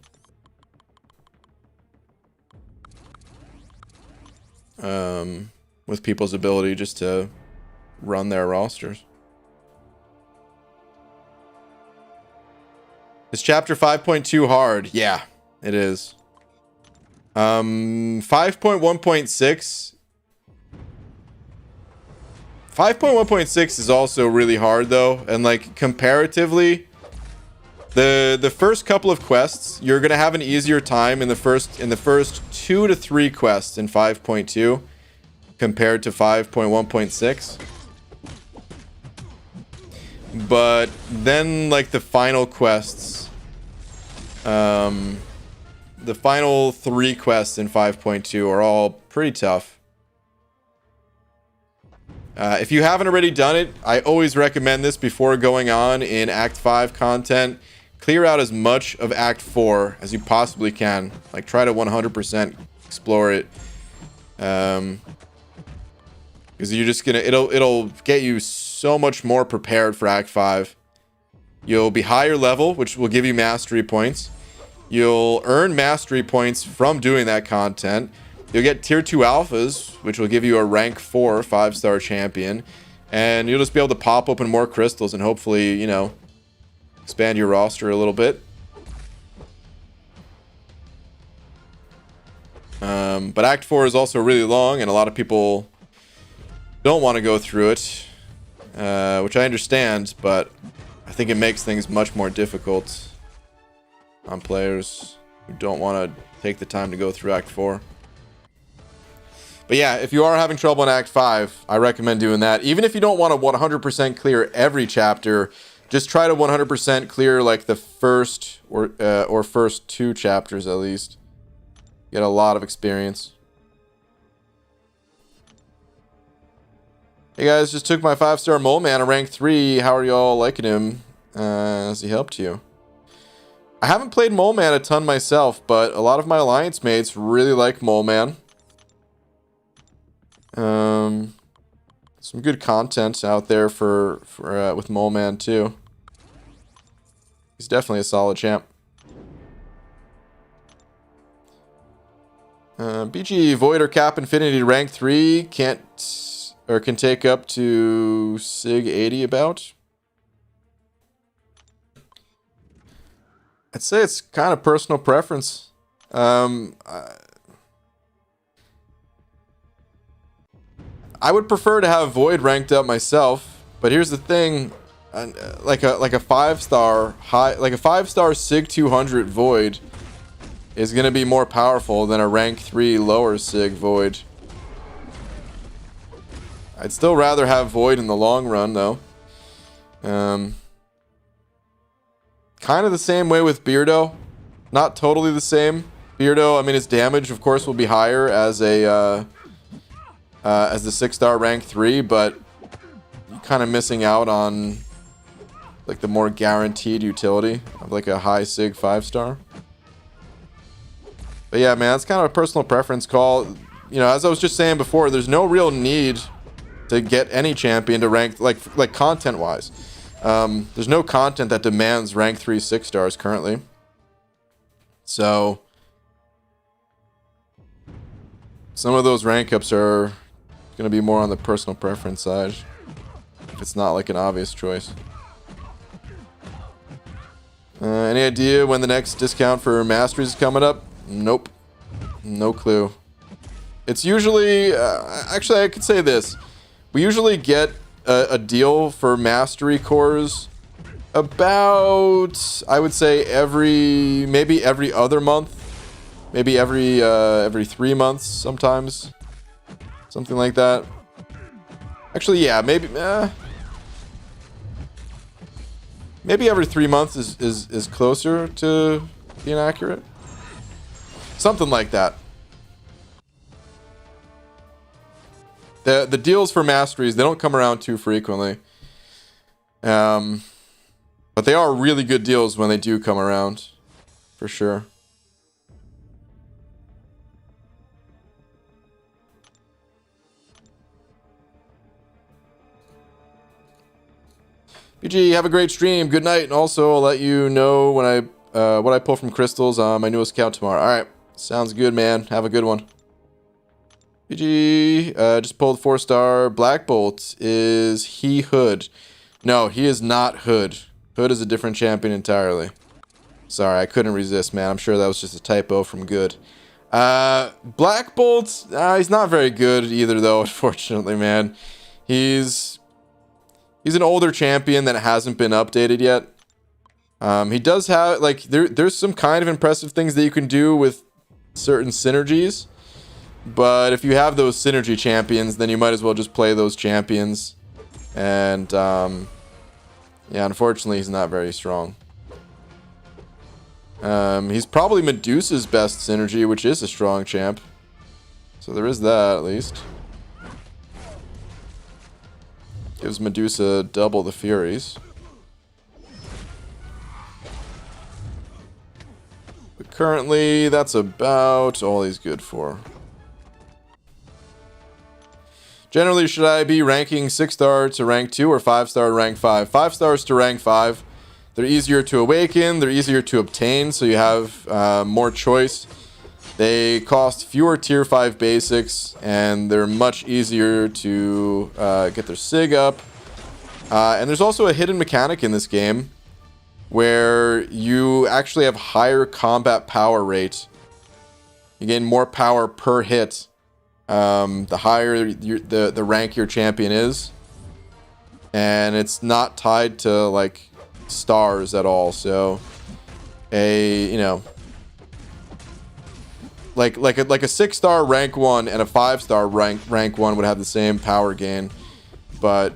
with people's ability just to run their rosters. Is chapter 5.2 hard? Yeah, it is. 5.1.6 5.1.6 is also really hard, though, and, like, comparatively, the first couple of quests, you're gonna have an easier time in the first 2 to 3 quests in 5.2 compared to 5.1.6. But then, like, the final quests, the final 3 quests in 5.2 are all pretty tough. If you haven't already done it, I always recommend this before going on in Act 5 content. Clear out as much of Act 4 as you possibly can. Like, try to 100% explore it. Because you're just gonna... It'll get you so much more prepared for Act 5. You'll be higher level, which will give you mastery points. You'll earn mastery points from doing that content. You'll get tier 2 alphas, which will give you a rank 4 5-star champion. And you'll just be able to pop open more crystals and hopefully, expand your roster a little bit. But Act 4 is also really long, and a lot of people don't want to go through it. Which I understand, but I think it makes things much more difficult on players who don't want to take the time to go through Act 4. But yeah, if you are having trouble in Act 5, I recommend doing that. Even if you don't want to 100% clear every chapter, just try to 100% clear, like, the first or first 2 chapters at least. Get a lot of experience. Hey guys, just took my 5-star Mole Man to rank 3. How are y'all liking him? Has he helped you? I haven't played Mole Man a ton myself, but a lot of my alliance mates really like Mole Man. Some good content out there for with Mole Man too. He's definitely a solid champ. BG Void or Cap Infinity rank 3 can take up to Sig 80 about. I'd say it's kind of personal preference. I would prefer to have Void ranked up myself, but here's the thing: like a 5-star high, like a 5-star Sig 200 Void is gonna be more powerful than a rank 3 lower Sig Void. I'd still rather have Void in the long run, though. Kind of the same way with Beardo. Not totally the same. Beardo, I mean, his damage, of course, will be higher as a as the 6-star rank 3, but you're kind of missing out on like the more guaranteed utility of like a high Sig 5-star. But yeah, man, it's kind of a personal preference call. You know, as I was just saying before, there's no real need to get any champion to rank, like content-wise. There's no content that demands rank 3 6-stars currently. So some of those rank ups are going to be more on the personal preference side, if it's not like an obvious choice. Any idea when the next discount for Masteries is coming up? Nope. No clue. It's usually... actually, I could say this. We usually get a deal for Mastery cores about, I would say, maybe every other month. Maybe every 3 months sometimes. Something like that. Actually, yeah, maybe... maybe every 3 months is closer to being accurate. Something like that. The deals for Masteries, they don't come around too frequently. But they are really good deals when they do come around. For sure. BG, have a great stream. Good night. And also, I'll let you know when what I pull from crystals on my newest account tomorrow. Alright. Sounds good, man. Have a good one. BG, just pulled 4-star. Black Bolt. Is he Hood? No, he is not Hood. Hood is a different champion entirely. Sorry, I couldn't resist, man. I'm sure that was just a typo from Good. Black Bolt, he's not very good either, though, unfortunately, man. He's an older champion that hasn't been updated yet. He does have, like, there's some kind of impressive things that you can do with certain synergies. But if you have those synergy champions, then you might as well just play those champions. And, yeah, unfortunately, he's not very strong. He's probably Medusa's best synergy, which is a strong champ. So there is that, at least. Gives Medusa double the Furies. But currently, that's about all he's good for. Generally, should I be ranking 6-star to rank 2 or 5-star to rank 5? 5 stars to rank 5. They're easier to awaken, they're easier to obtain, so you have more choice. They cost fewer tier 5 basics, and they're much easier to get their sig up. And there's also a hidden mechanic in this game where you actually have higher combat power rate. You gain more power per hit. The higher the rank your champion is, and it's not tied to like stars at all. So you know, like a 6-star rank 1 and a 5-star rank 1 would have the same power gain, but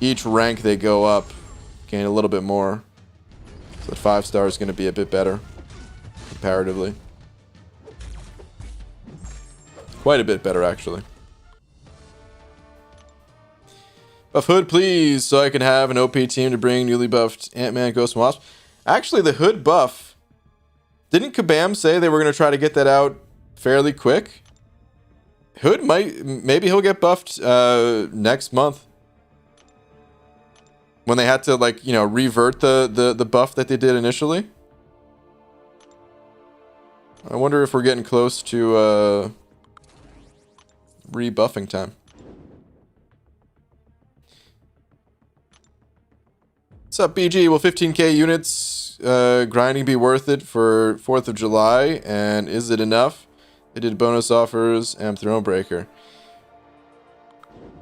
each rank they go up gain a little bit more. So the 5-star is going to be a bit better comparatively. Quite a bit better, actually. Buff Hood, please, so I can have an OP team to bring newly buffed Ant-Man, Ghost, and Wasp. Actually, the Hood buff, didn't Kabam say they were going to try to get that out fairly quick? Hood maybe he'll get buffed next month. When they had to, like, you know, revert the buff that they did initially. I wonder if we're getting close to rebuffing time. What's up, BG? Will 15k units grinding be worth it for 4th of July? And is it enough? They did bonus offers and Thronebreaker.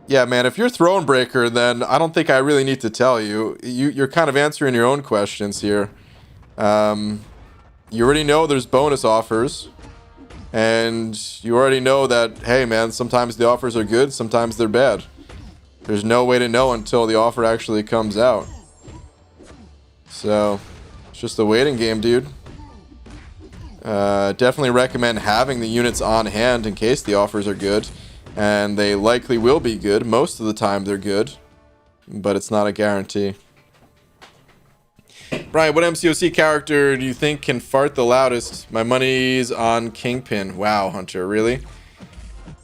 Yeah, man, if you're Thronebreaker, then I don't think I really need to tell you. You're kind of answering your own questions here. You already know there's bonus offers. And you already know that, hey, man, sometimes the offers are good, sometimes they're bad. There's no way to know until the offer actually comes out. So, it's just a waiting game, dude. Definitely recommend having the units on hand in case the offers are good. And they likely will be good. Most of the time they're good. But it's not a guarantee. Brian, what MCOC character do you think can fart the loudest? My money's on Kingpin. Wow, Hunter, really?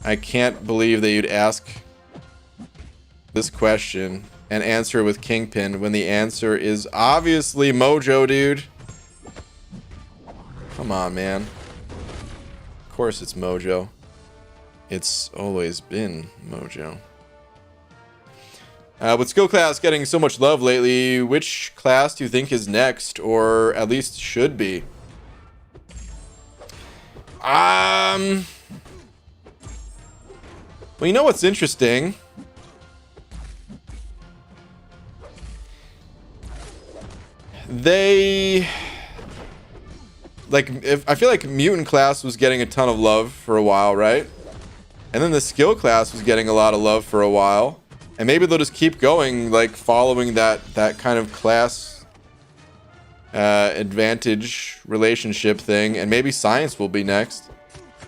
I can't believe that you'd ask this question and answer it with Kingpin when the answer is obviously Mojo, dude. Come on, man. Of course it's Mojo. It's always been Mojo. With skill class getting so much love lately, which class do you think is next, or at least should be? Well, you know what's interesting? I feel like mutant class was getting a ton of love for a while, right? And then the skill class was getting a lot of love for a while. And maybe they'll just keep going, like, following that kind of class advantage relationship thing. And maybe science will be next.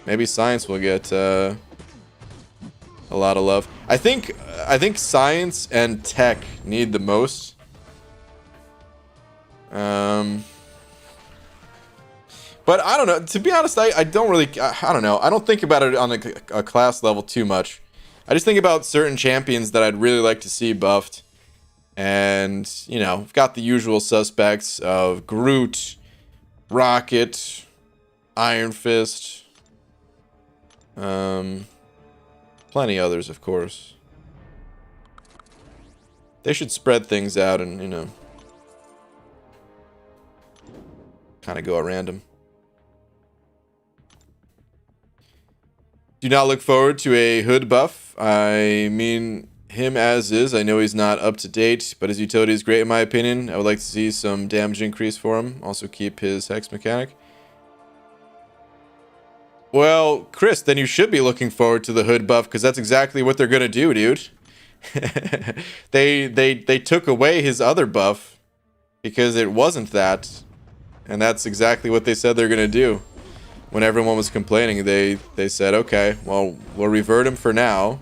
Maybe science will get a lot of love. I think science and tech need the most. But I don't know. To be honest, I don't really... I don't know. I don't think about it on a class level too much. I just think about certain champions that I'd really like to see buffed. And, you know, we've got the usual suspects of Groot, Rocket, Iron Fist. Plenty others, of course. They should spread things out and, you know, kind of go at random. Do not look forward to a Hood buff. I mean him as is. I know he's not up to date, but his utility is great in my opinion. I would like to see some damage increase for him. Also keep his Hex mechanic. Well, Chris, then you should be looking forward to the Hood buff, because that's exactly what they're going to do, dude. They took away his other buff because it wasn't that. And that's exactly what they said they're going to do. When everyone was complaining, they said, okay, well, we'll revert him for now.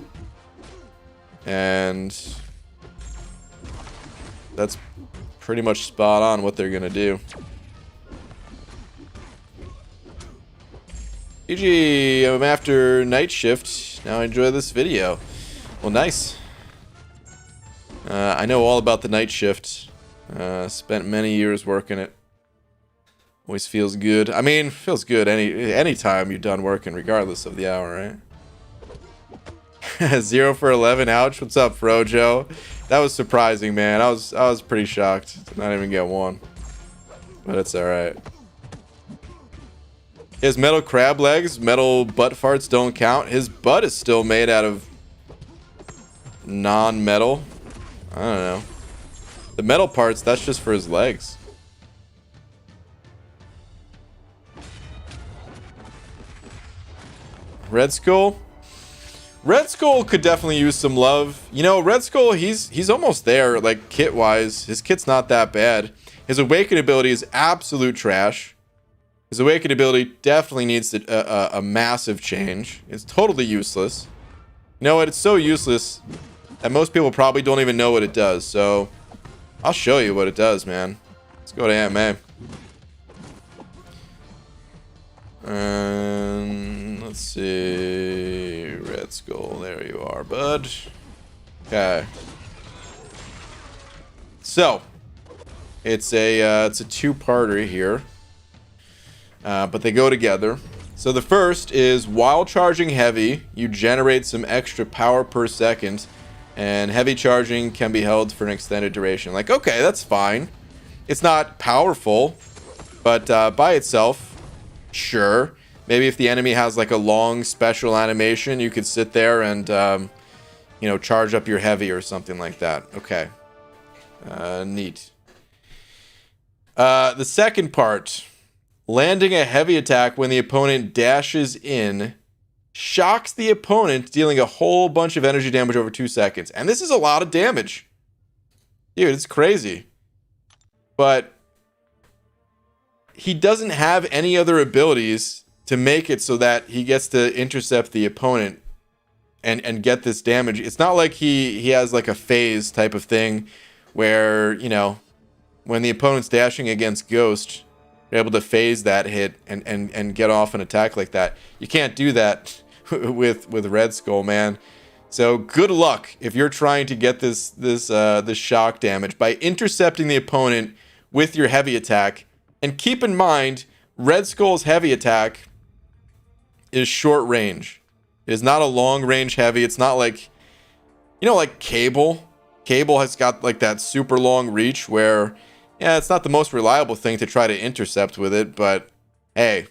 And that's pretty much spot on what they're gonna do. GG, I'm after night shift. Now enjoy this video. Well, nice. I know all about the night shift. Spent many years working it. Always feels good. I mean, feels good any time you're done working, regardless of the hour, right? 0 for 11. Ouch. What's up, Frojo? That was surprising, man. I was pretty shocked to not even get one, but it's all right. His metal crab legs, metal butt farts don't count. His butt is still made out of non-metal. I don't know. The metal parts, that's just for his legs. Red Skull? Red Skull could definitely use some love. You know, Red Skull, he's almost there, like, kit-wise. His kit's not that bad. His Awaken ability is absolute trash. His Awaken ability definitely needs a massive change. It's totally useless. You know what? It's so useless. that most people probably don't even know what it does. So I'll show you what it does, man. Let's go to AMA. And let's see. Red Skull. There you are, bud. Okay. So it's a two-parter here, but they go together. So the first is, while charging heavy, you generate some extra power per second, and heavy charging can be held for an extended duration. Like, okay, that's fine. It's not powerful, but by itself, sure. Maybe if the enemy has like a long special animation, you could sit there and you know, charge up your heavy or something like that. Okay. Neat. The second part, landing a heavy attack when the opponent dashes in shocks the opponent, dealing a whole bunch of energy damage over 2 seconds. And this is a lot of damage. Dude, it's crazy. But he doesn't have any other abilities to make it so that he gets to intercept the opponent and get this damage. It's not like he has like a phase type of thing where, you know, when the opponent's dashing against Ghost, you're able to phase that hit and get off an attack like that. You can't do that with Red Skull, man. So good luck if you're trying to get this shock damage by intercepting the opponent with your heavy attack. And keep in mind, Red Skull's heavy attack is short range. It is not a long range heavy. It's not like, you know, like Cable. Cable has got like that super long reach where, yeah, it's not the most reliable thing to try to intercept with it, but hey,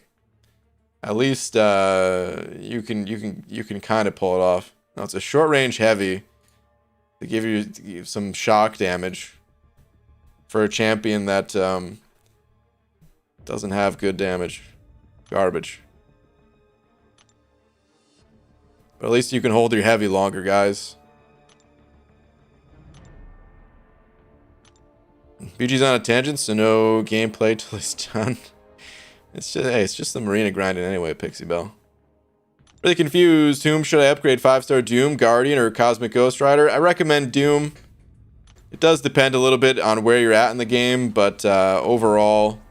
at least you can kind of pull it off. Now it's a short range heavy to give you some shock damage for a champion that doesn't have good damage. Garbage. But at least you can hold your heavy longer, guys. BG's on a tangent, so no gameplay till it's done. It's just, hey, it's just the Marina grinding anyway, Pixie Bell. Really confused. Whom should I upgrade? 5-star Doom, Guardian, or Cosmic Ghost Rider? I recommend Doom. It does depend a little bit on where you're at in the game, but overall,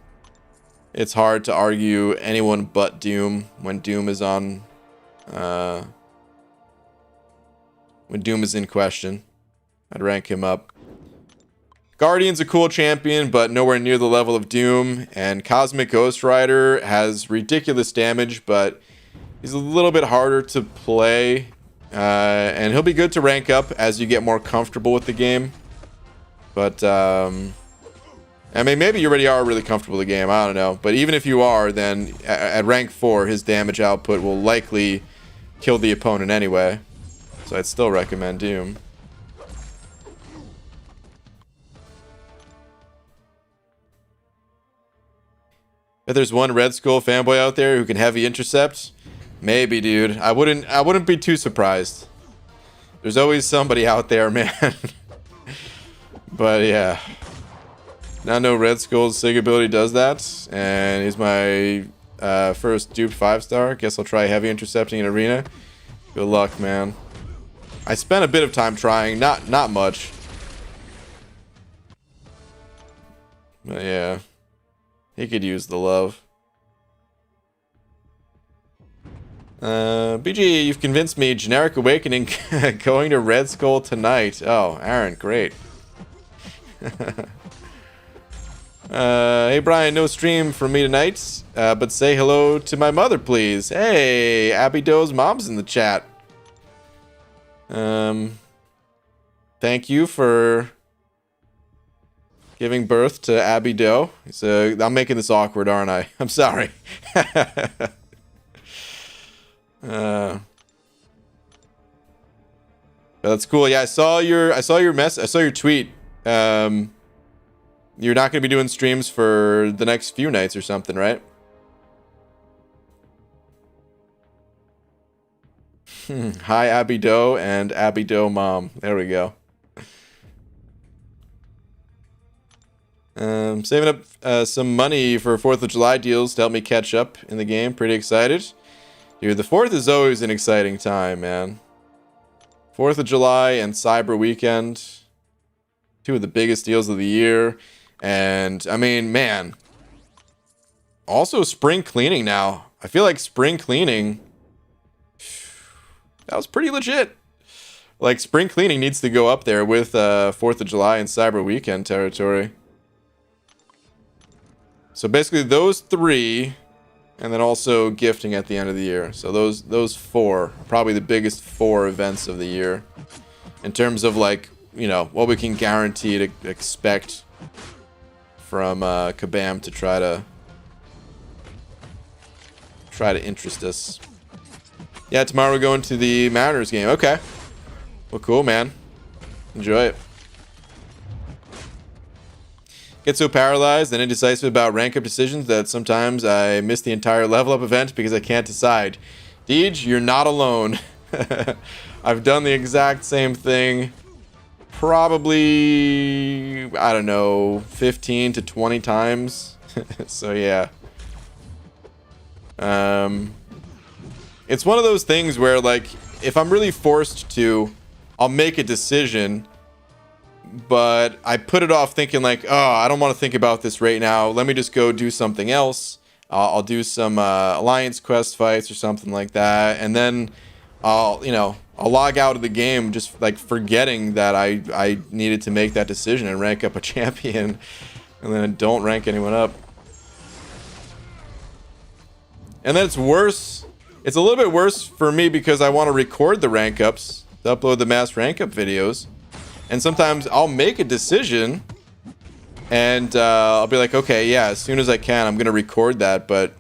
it's hard to argue anyone but Doom when Doom is on. When Doom is in question, I'd rank him up. Guardian's a cool champion, but nowhere near the level of Doom. And Cosmic Ghost Rider has ridiculous damage, but he's a little bit harder to play. And he'll be good to rank up as you get more comfortable with the game. But, I mean, maybe you already are really comfortable with the game. I don't know. But even if you are, then at rank 4, his damage output will likely kill the opponent anyway. So I'd still recommend Doom. If there's one Red Skull fanboy out there who can heavy intercept, maybe, dude. I wouldn't be too surprised. There's always somebody out there, man. But yeah. Now I know Red Skull's SIG ability does that, and he's my first duped 5-star. Guess I'll try heavy intercepting in arena. Good luck, man. I spent a bit of time trying, not much. But yeah. He could use the love. BG, you've convinced me. Generic Awakening going to Red Skull tonight. Oh, Aaron, great. Hey, Brian, no stream from me tonight. But say hello to my mother, please. Hey, Abby Doe's mom's in the chat. Thank you for giving birth to Abby Doe. So I'm making this awkward, aren't I? I'm sorry. That's cool. Yeah, I saw your tweet. You're not going to be doing streams for the next few nights or something, right? Hi, Abby Doe and Abby Doe mom. There we go. Saving up some money for 4th of July deals to help me catch up in the game. Pretty excited. Dude, the 4th is always an exciting time, man. 4th of July and Cyber Weekend. 2 of the biggest deals of the year. And, I mean, man. Also, spring cleaning now. I feel like spring cleaning, that was pretty legit. Like, spring cleaning needs to go up there with 4th of July and Cyber Weekend territory. So basically those 3, and then also gifting at the end of the year. So those 4 are probably the biggest 4 events of the year. In terms of, like, you know, what we can guarantee to expect from Kabam to try to interest us. Yeah, tomorrow we're going to the Mariners game. Okay. Well, cool, man. Enjoy it. Get so paralyzed and indecisive about rank up decisions that sometimes I miss the entire level up event because I can't decide. Deej, you're not alone. I've done the exact same thing probably, I don't know, 15 to 20 times. So yeah. It's one of those things where, like, if I'm really forced to, I'll make a decision, but I put it off thinking like, oh, I don't want to think about this right now. Let me just go do something else. I'll do some Alliance quest fights or something like that. And then I'll log out of the game just like forgetting that I needed to make that decision and rank up a champion. And then I don't rank anyone up. And then it's worse. It's a little bit worse for me because I want to record the rank ups to upload the mass rank up videos. And sometimes I'll make a decision and I'll be like, okay, yeah, as soon as I can, I'm going to record that. But,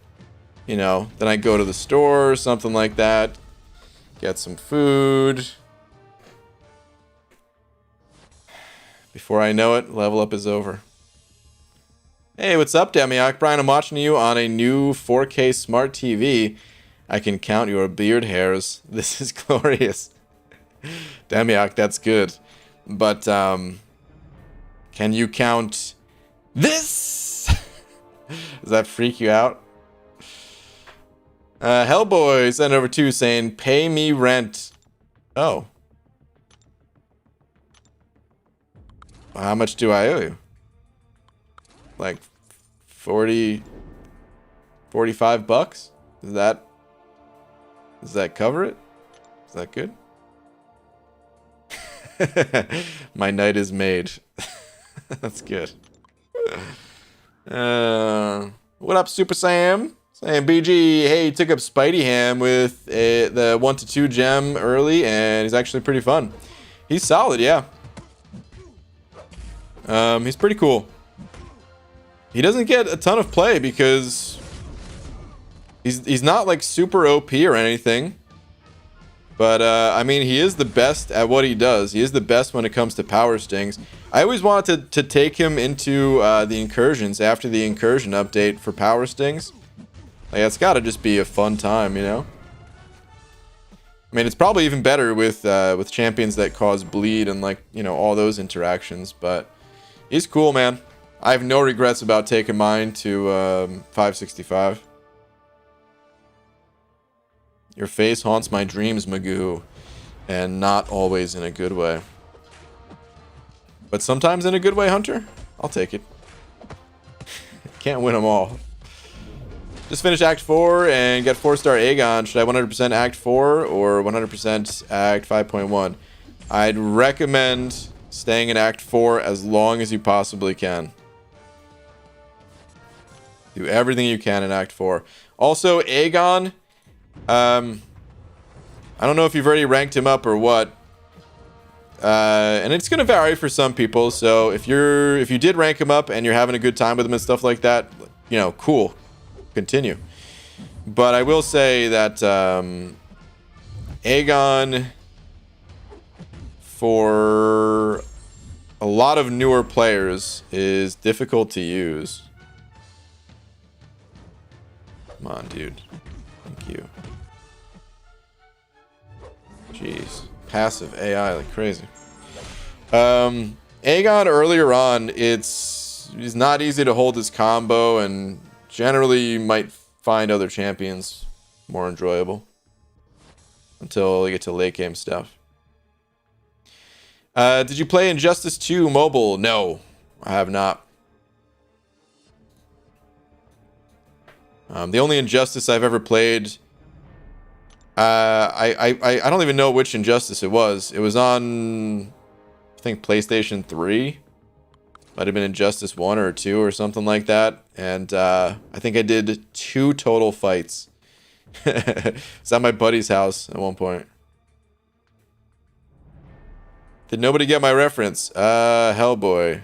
you know, then I go to the store or something like that, get some food. Before I know it, level up is over. Hey, what's up, Demiok? Brian, I'm watching you on a new 4K smart TV. I can count your beard hairs. This is glorious. Demiok, that's good. But, can you count this? Does that freak you out? Hellboy sent over 2 saying, pay me rent. Oh. How much do I owe you? Like 45 bucks? Does that cover it? Is that good? My night is made. That's good. What up, Super Sam? Saying BG, hey, he took up Spidey Ham with the 1 to 2 gem early, and he's actually pretty fun. He's solid, yeah. He's pretty cool. He doesn't get a ton of play because he's not like super OP or anything. But, I mean, he is the best at what he does. He is the best when it comes to power stings. I always wanted to take him into the incursions after the incursion update for power stings. Like, it's got to just be a fun time, you know? I mean, it's probably even better with champions that cause bleed and, like, you know, all those interactions. But he's cool, man. I have no regrets about taking mine to 565. Your face haunts my dreams, Magoo, and not always in a good way. But sometimes in a good way, Hunter. I'll take it. Can't win them all. Just finished Act 4 and get 4-star Aegon. Should I 100% Act 4 or 100% Act 5.1? I'd recommend staying in Act 4 as long as you possibly can. Do everything you can in Act 4. Also, Aegon... I don't know if you've already ranked him up or what. And it's gonna vary for some people. So if you did rank him up and you're having a good time with him and stuff like that, you know, cool. Continue. But I will say that Aegon, for a lot of newer players, is difficult to use. Come on, dude. Thank you. Jeez. Passive AI like crazy. Aegon earlier on, it's not easy to hold his combo, and generally you might find other champions more enjoyable until you get to late game stuff. Did you play Injustice 2 mobile? No, I have not. The only Injustice I've ever played, I don't even know which Injustice it was. It was on, I think, PlayStation 3. Might have been Injustice 1 or 2 or something like that. And I think I did 2 total fights. It's at my buddy's house at one point. Did nobody get my reference? Hellboy.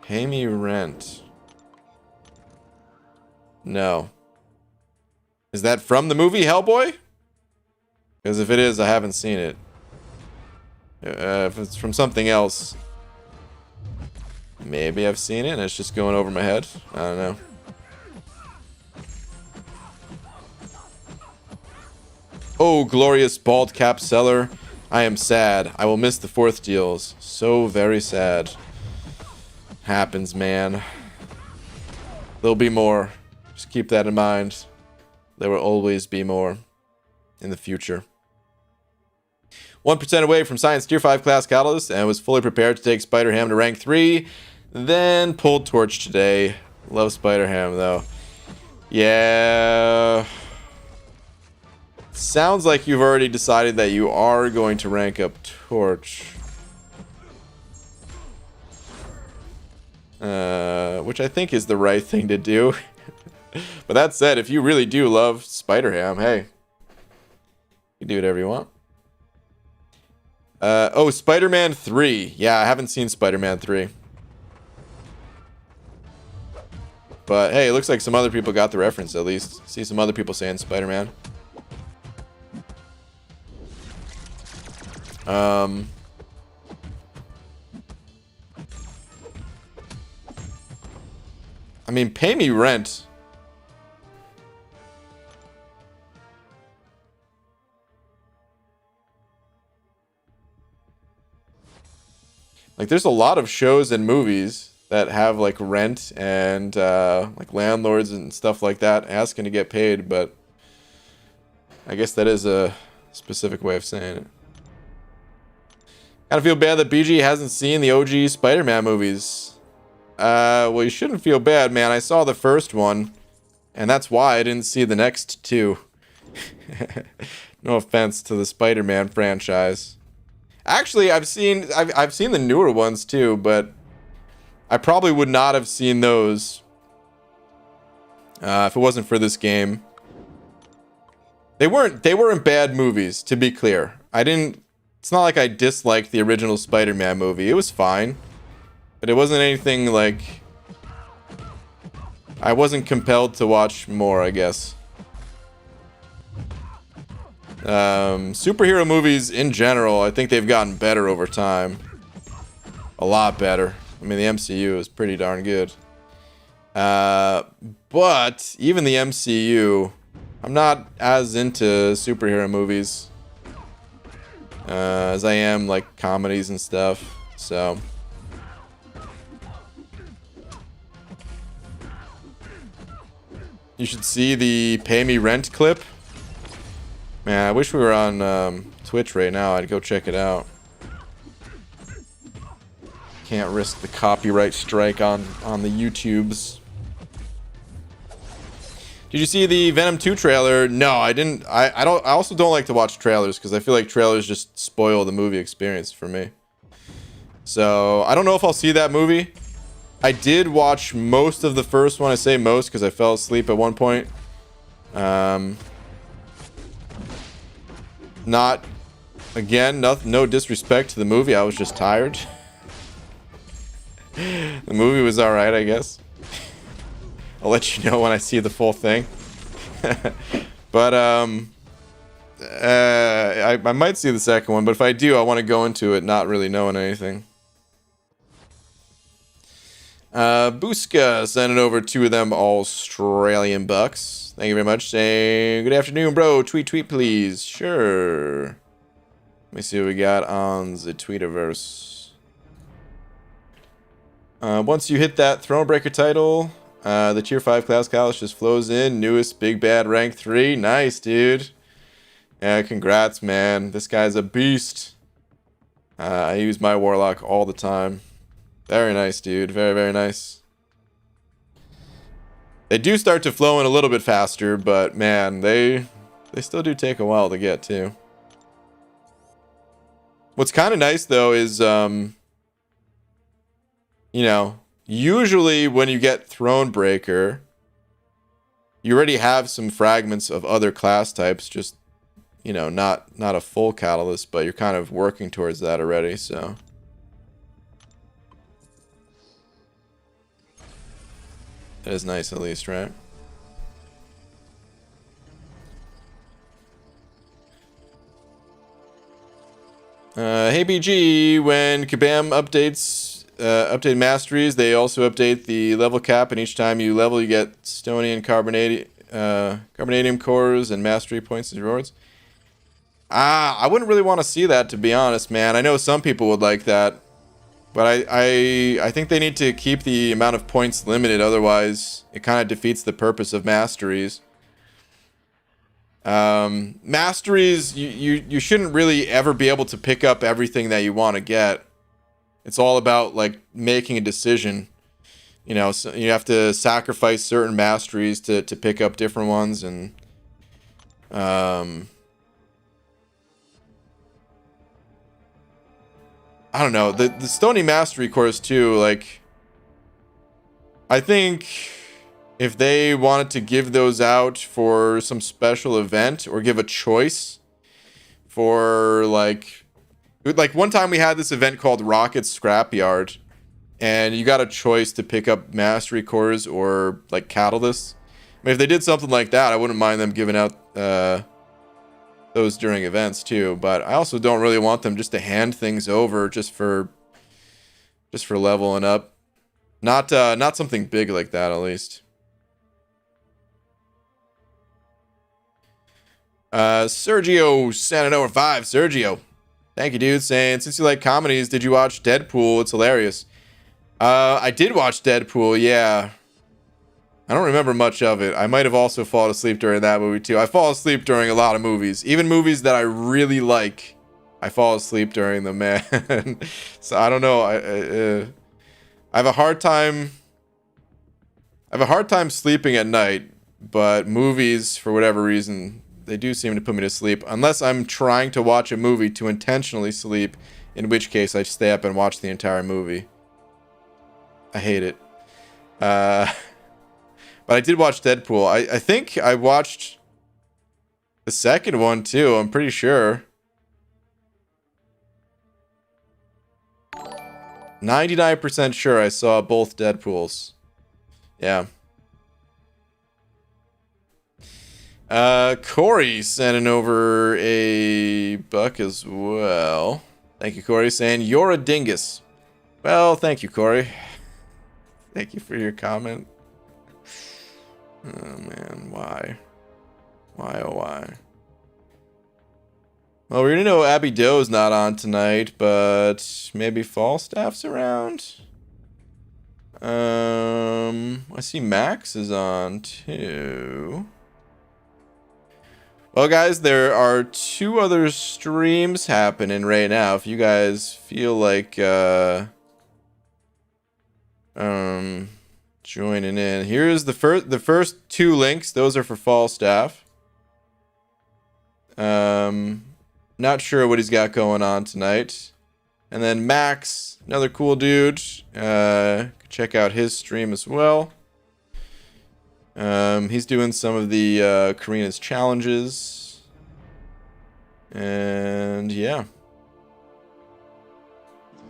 Pay me rent. No. Is that from the movie Hellboy? Because if it is, I haven't seen it. If it's from something else, maybe I've seen it and it's just going over my head. I don't know. Oh, glorious bald cap seller. I am sad. I will miss the 4th deals. So very sad. Happens, man. There'll be more. Just keep that in mind. There will always be more in the future. 1% away from Science Tier 5 Class Catalyst and was fully prepared to take Spider-Ham to rank 3. Then pulled Torch today. Love Spider-Ham though. Yeah. Sounds like you've already decided that you are going to rank up Torch. Which I think is the right thing to do. But that said, if you really do love Spider-Ham, hey, you do whatever you want. Oh, Spider-Man 3. Yeah, I haven't seen Spider-Man 3. But hey, it looks like some other people got the reference at least. See some other people saying Spider-Man. I mean, pay me rent. Like, there's a lot of shows and movies that have like rent and like landlords and stuff like that asking to get paid, but I guess that is a specific way of saying it. Kind of feel bad that BG hasn't seen the OG Spider-Man movies. Well, you shouldn't feel bad, man. I saw the first one, and that's why I didn't see the next 2. No offense to the Spider-Man franchise. Actually, I've seen the newer ones too, but I probably would not have seen those if it wasn't for this game. They weren't bad movies, to be clear. It's not like I disliked the original Spider-Man movie. It was fine, but it wasn't anything like I wasn't compelled to watch more, I guess. Superhero movies in general, I think they've gotten better over time. A lot better. I mean, the MCU is pretty darn good. But even the MCU, I'm not as into superhero movies as I am like comedies and stuff. So you should see the pay me rent clip. Man, I wish we were on Twitch right now. I'd go check it out. Can't risk the copyright strike on the YouTubes. Did you see the Venom 2 trailer? No, I didn't. I also don't like to watch trailers because I feel like trailers just spoil the movie experience for me. So I don't know if I'll see that movie. I did watch most of the first one. I say most because I fell asleep at one point. Not, again, no disrespect to the movie. I was just tired. The movie was alright, I guess. I'll let you know when I see the full thing. But, I might see the second one, but if I do, I want to go into it not really knowing anything. Booska sending over 2 of them Australian bucks. Thank you very much. Saying, good afternoon, bro. Tweet, please. Sure. Let me see what we got on the Tweetiverse. Once you hit that Thronebreaker title, the Tier 5 Class Catalyst just flows in. Newest Big Bad Rank 3. Nice, dude. Yeah, congrats, man. This guy's a beast. I use my Warlock all the time. Very nice, dude. Very, very nice. They do start to flow in a little bit faster, but man, they still do take a while to get to. What's kind of nice though is, you know, usually when you get Thronebreaker, you already have some fragments of other class types, just, you know, not a full catalyst, but you're kind of working towards that already, so. That is nice at least, right? Hey BG, when Kabam updates update masteries, they also update the level cap, and each time you level you get stony and carbonadium cores and mastery points and rewards. I wouldn't really want to see that, to be honest, man. I know some people would like that, but I think they need to keep the amount of points limited, otherwise it kind of defeats the purpose of masteries. Masteries, you shouldn't really ever be able to pick up everything that you want to get. It's all about like making a decision. You know, so you have to sacrifice certain masteries to pick up different ones, and I don't know, the Stony Mastery course too, like I think if they wanted to give those out for some special event or give a choice for like one time we had this event called Rocket Scrapyard, and you got a choice to pick up mastery cores or like catalysts. I mean, if they did something like that, I wouldn't mind them giving out those during events too, but I also don't really want them just to hand things over just for leveling up. Not something big like that, at least. Sergio sent it over 5. Sergio, thank you, dude, saying, since you like comedies, did you watch Deadpool? It's hilarious. I did watch Deadpool, yeah. I don't remember much of it. I might have also fallen asleep during that movie too. I fall asleep during a lot of movies, even movies that I really like. I fall asleep during them, man. So I don't know. I have a hard time. I have a hard time sleeping at night, but movies, for whatever reason, they do seem to put me to sleep, unless I'm trying to watch a movie to intentionally sleep, in which case I stay up and watch the entire movie. I hate it. But I did watch Deadpool. I think I watched the second one too, I'm pretty sure. 99% sure I saw both Deadpools. Yeah. Corey sending over a buck as well. Thank you, Corey, saying, you're a dingus. Well, thank you, Corey. Thank you for your comment. Oh, man, why? Why, oh, why? Well, we already know Abby Doe's not on tonight, but maybe Falstaff's around? I see Max is on, too. Well, guys, there are 2 other streams happening right now. If you guys feel like joining in, here's the first 2 links. Those are for Falstaff. Not sure what he's got going on tonight. And then Max, another cool dude. Check out his stream as well. He's doing some of the Karina's challenges. And yeah.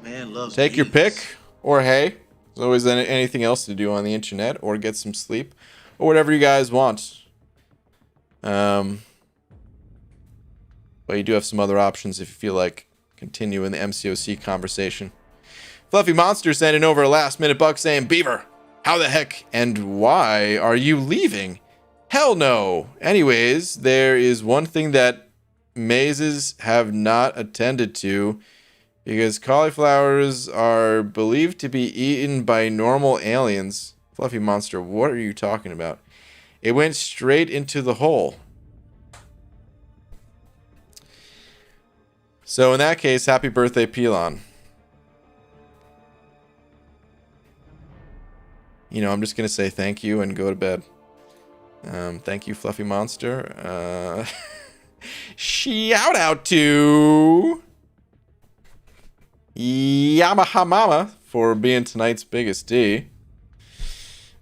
Man loves Take your beans. pick, or hey, there's always anything else to do on the internet, or get some sleep, or whatever you guys want. But you do have some other options if you feel like continuing the MCOC conversation. Fluffy Monster sending over a last-minute buck saying, Beaver, how the heck and why are you leaving? Hell no. Anyways, there is one thing that mazes have not attended to, because cauliflowers are believed to be eaten by normal aliens. Fluffy Monster, what are you talking about? It went straight into the hole. So in that case, happy birthday, Pelon. You know, I'm just going to say thank you and go to bed. Thank you, Fluffy Monster. Shout out to Yamaha Mama for being tonight's biggest D.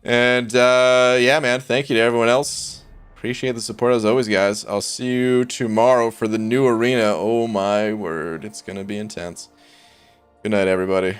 And yeah, man, thank you to everyone else. Appreciate the support as always, guys. I'll see you tomorrow for the new arena. Oh my word, it's going to be intense. Good night, everybody.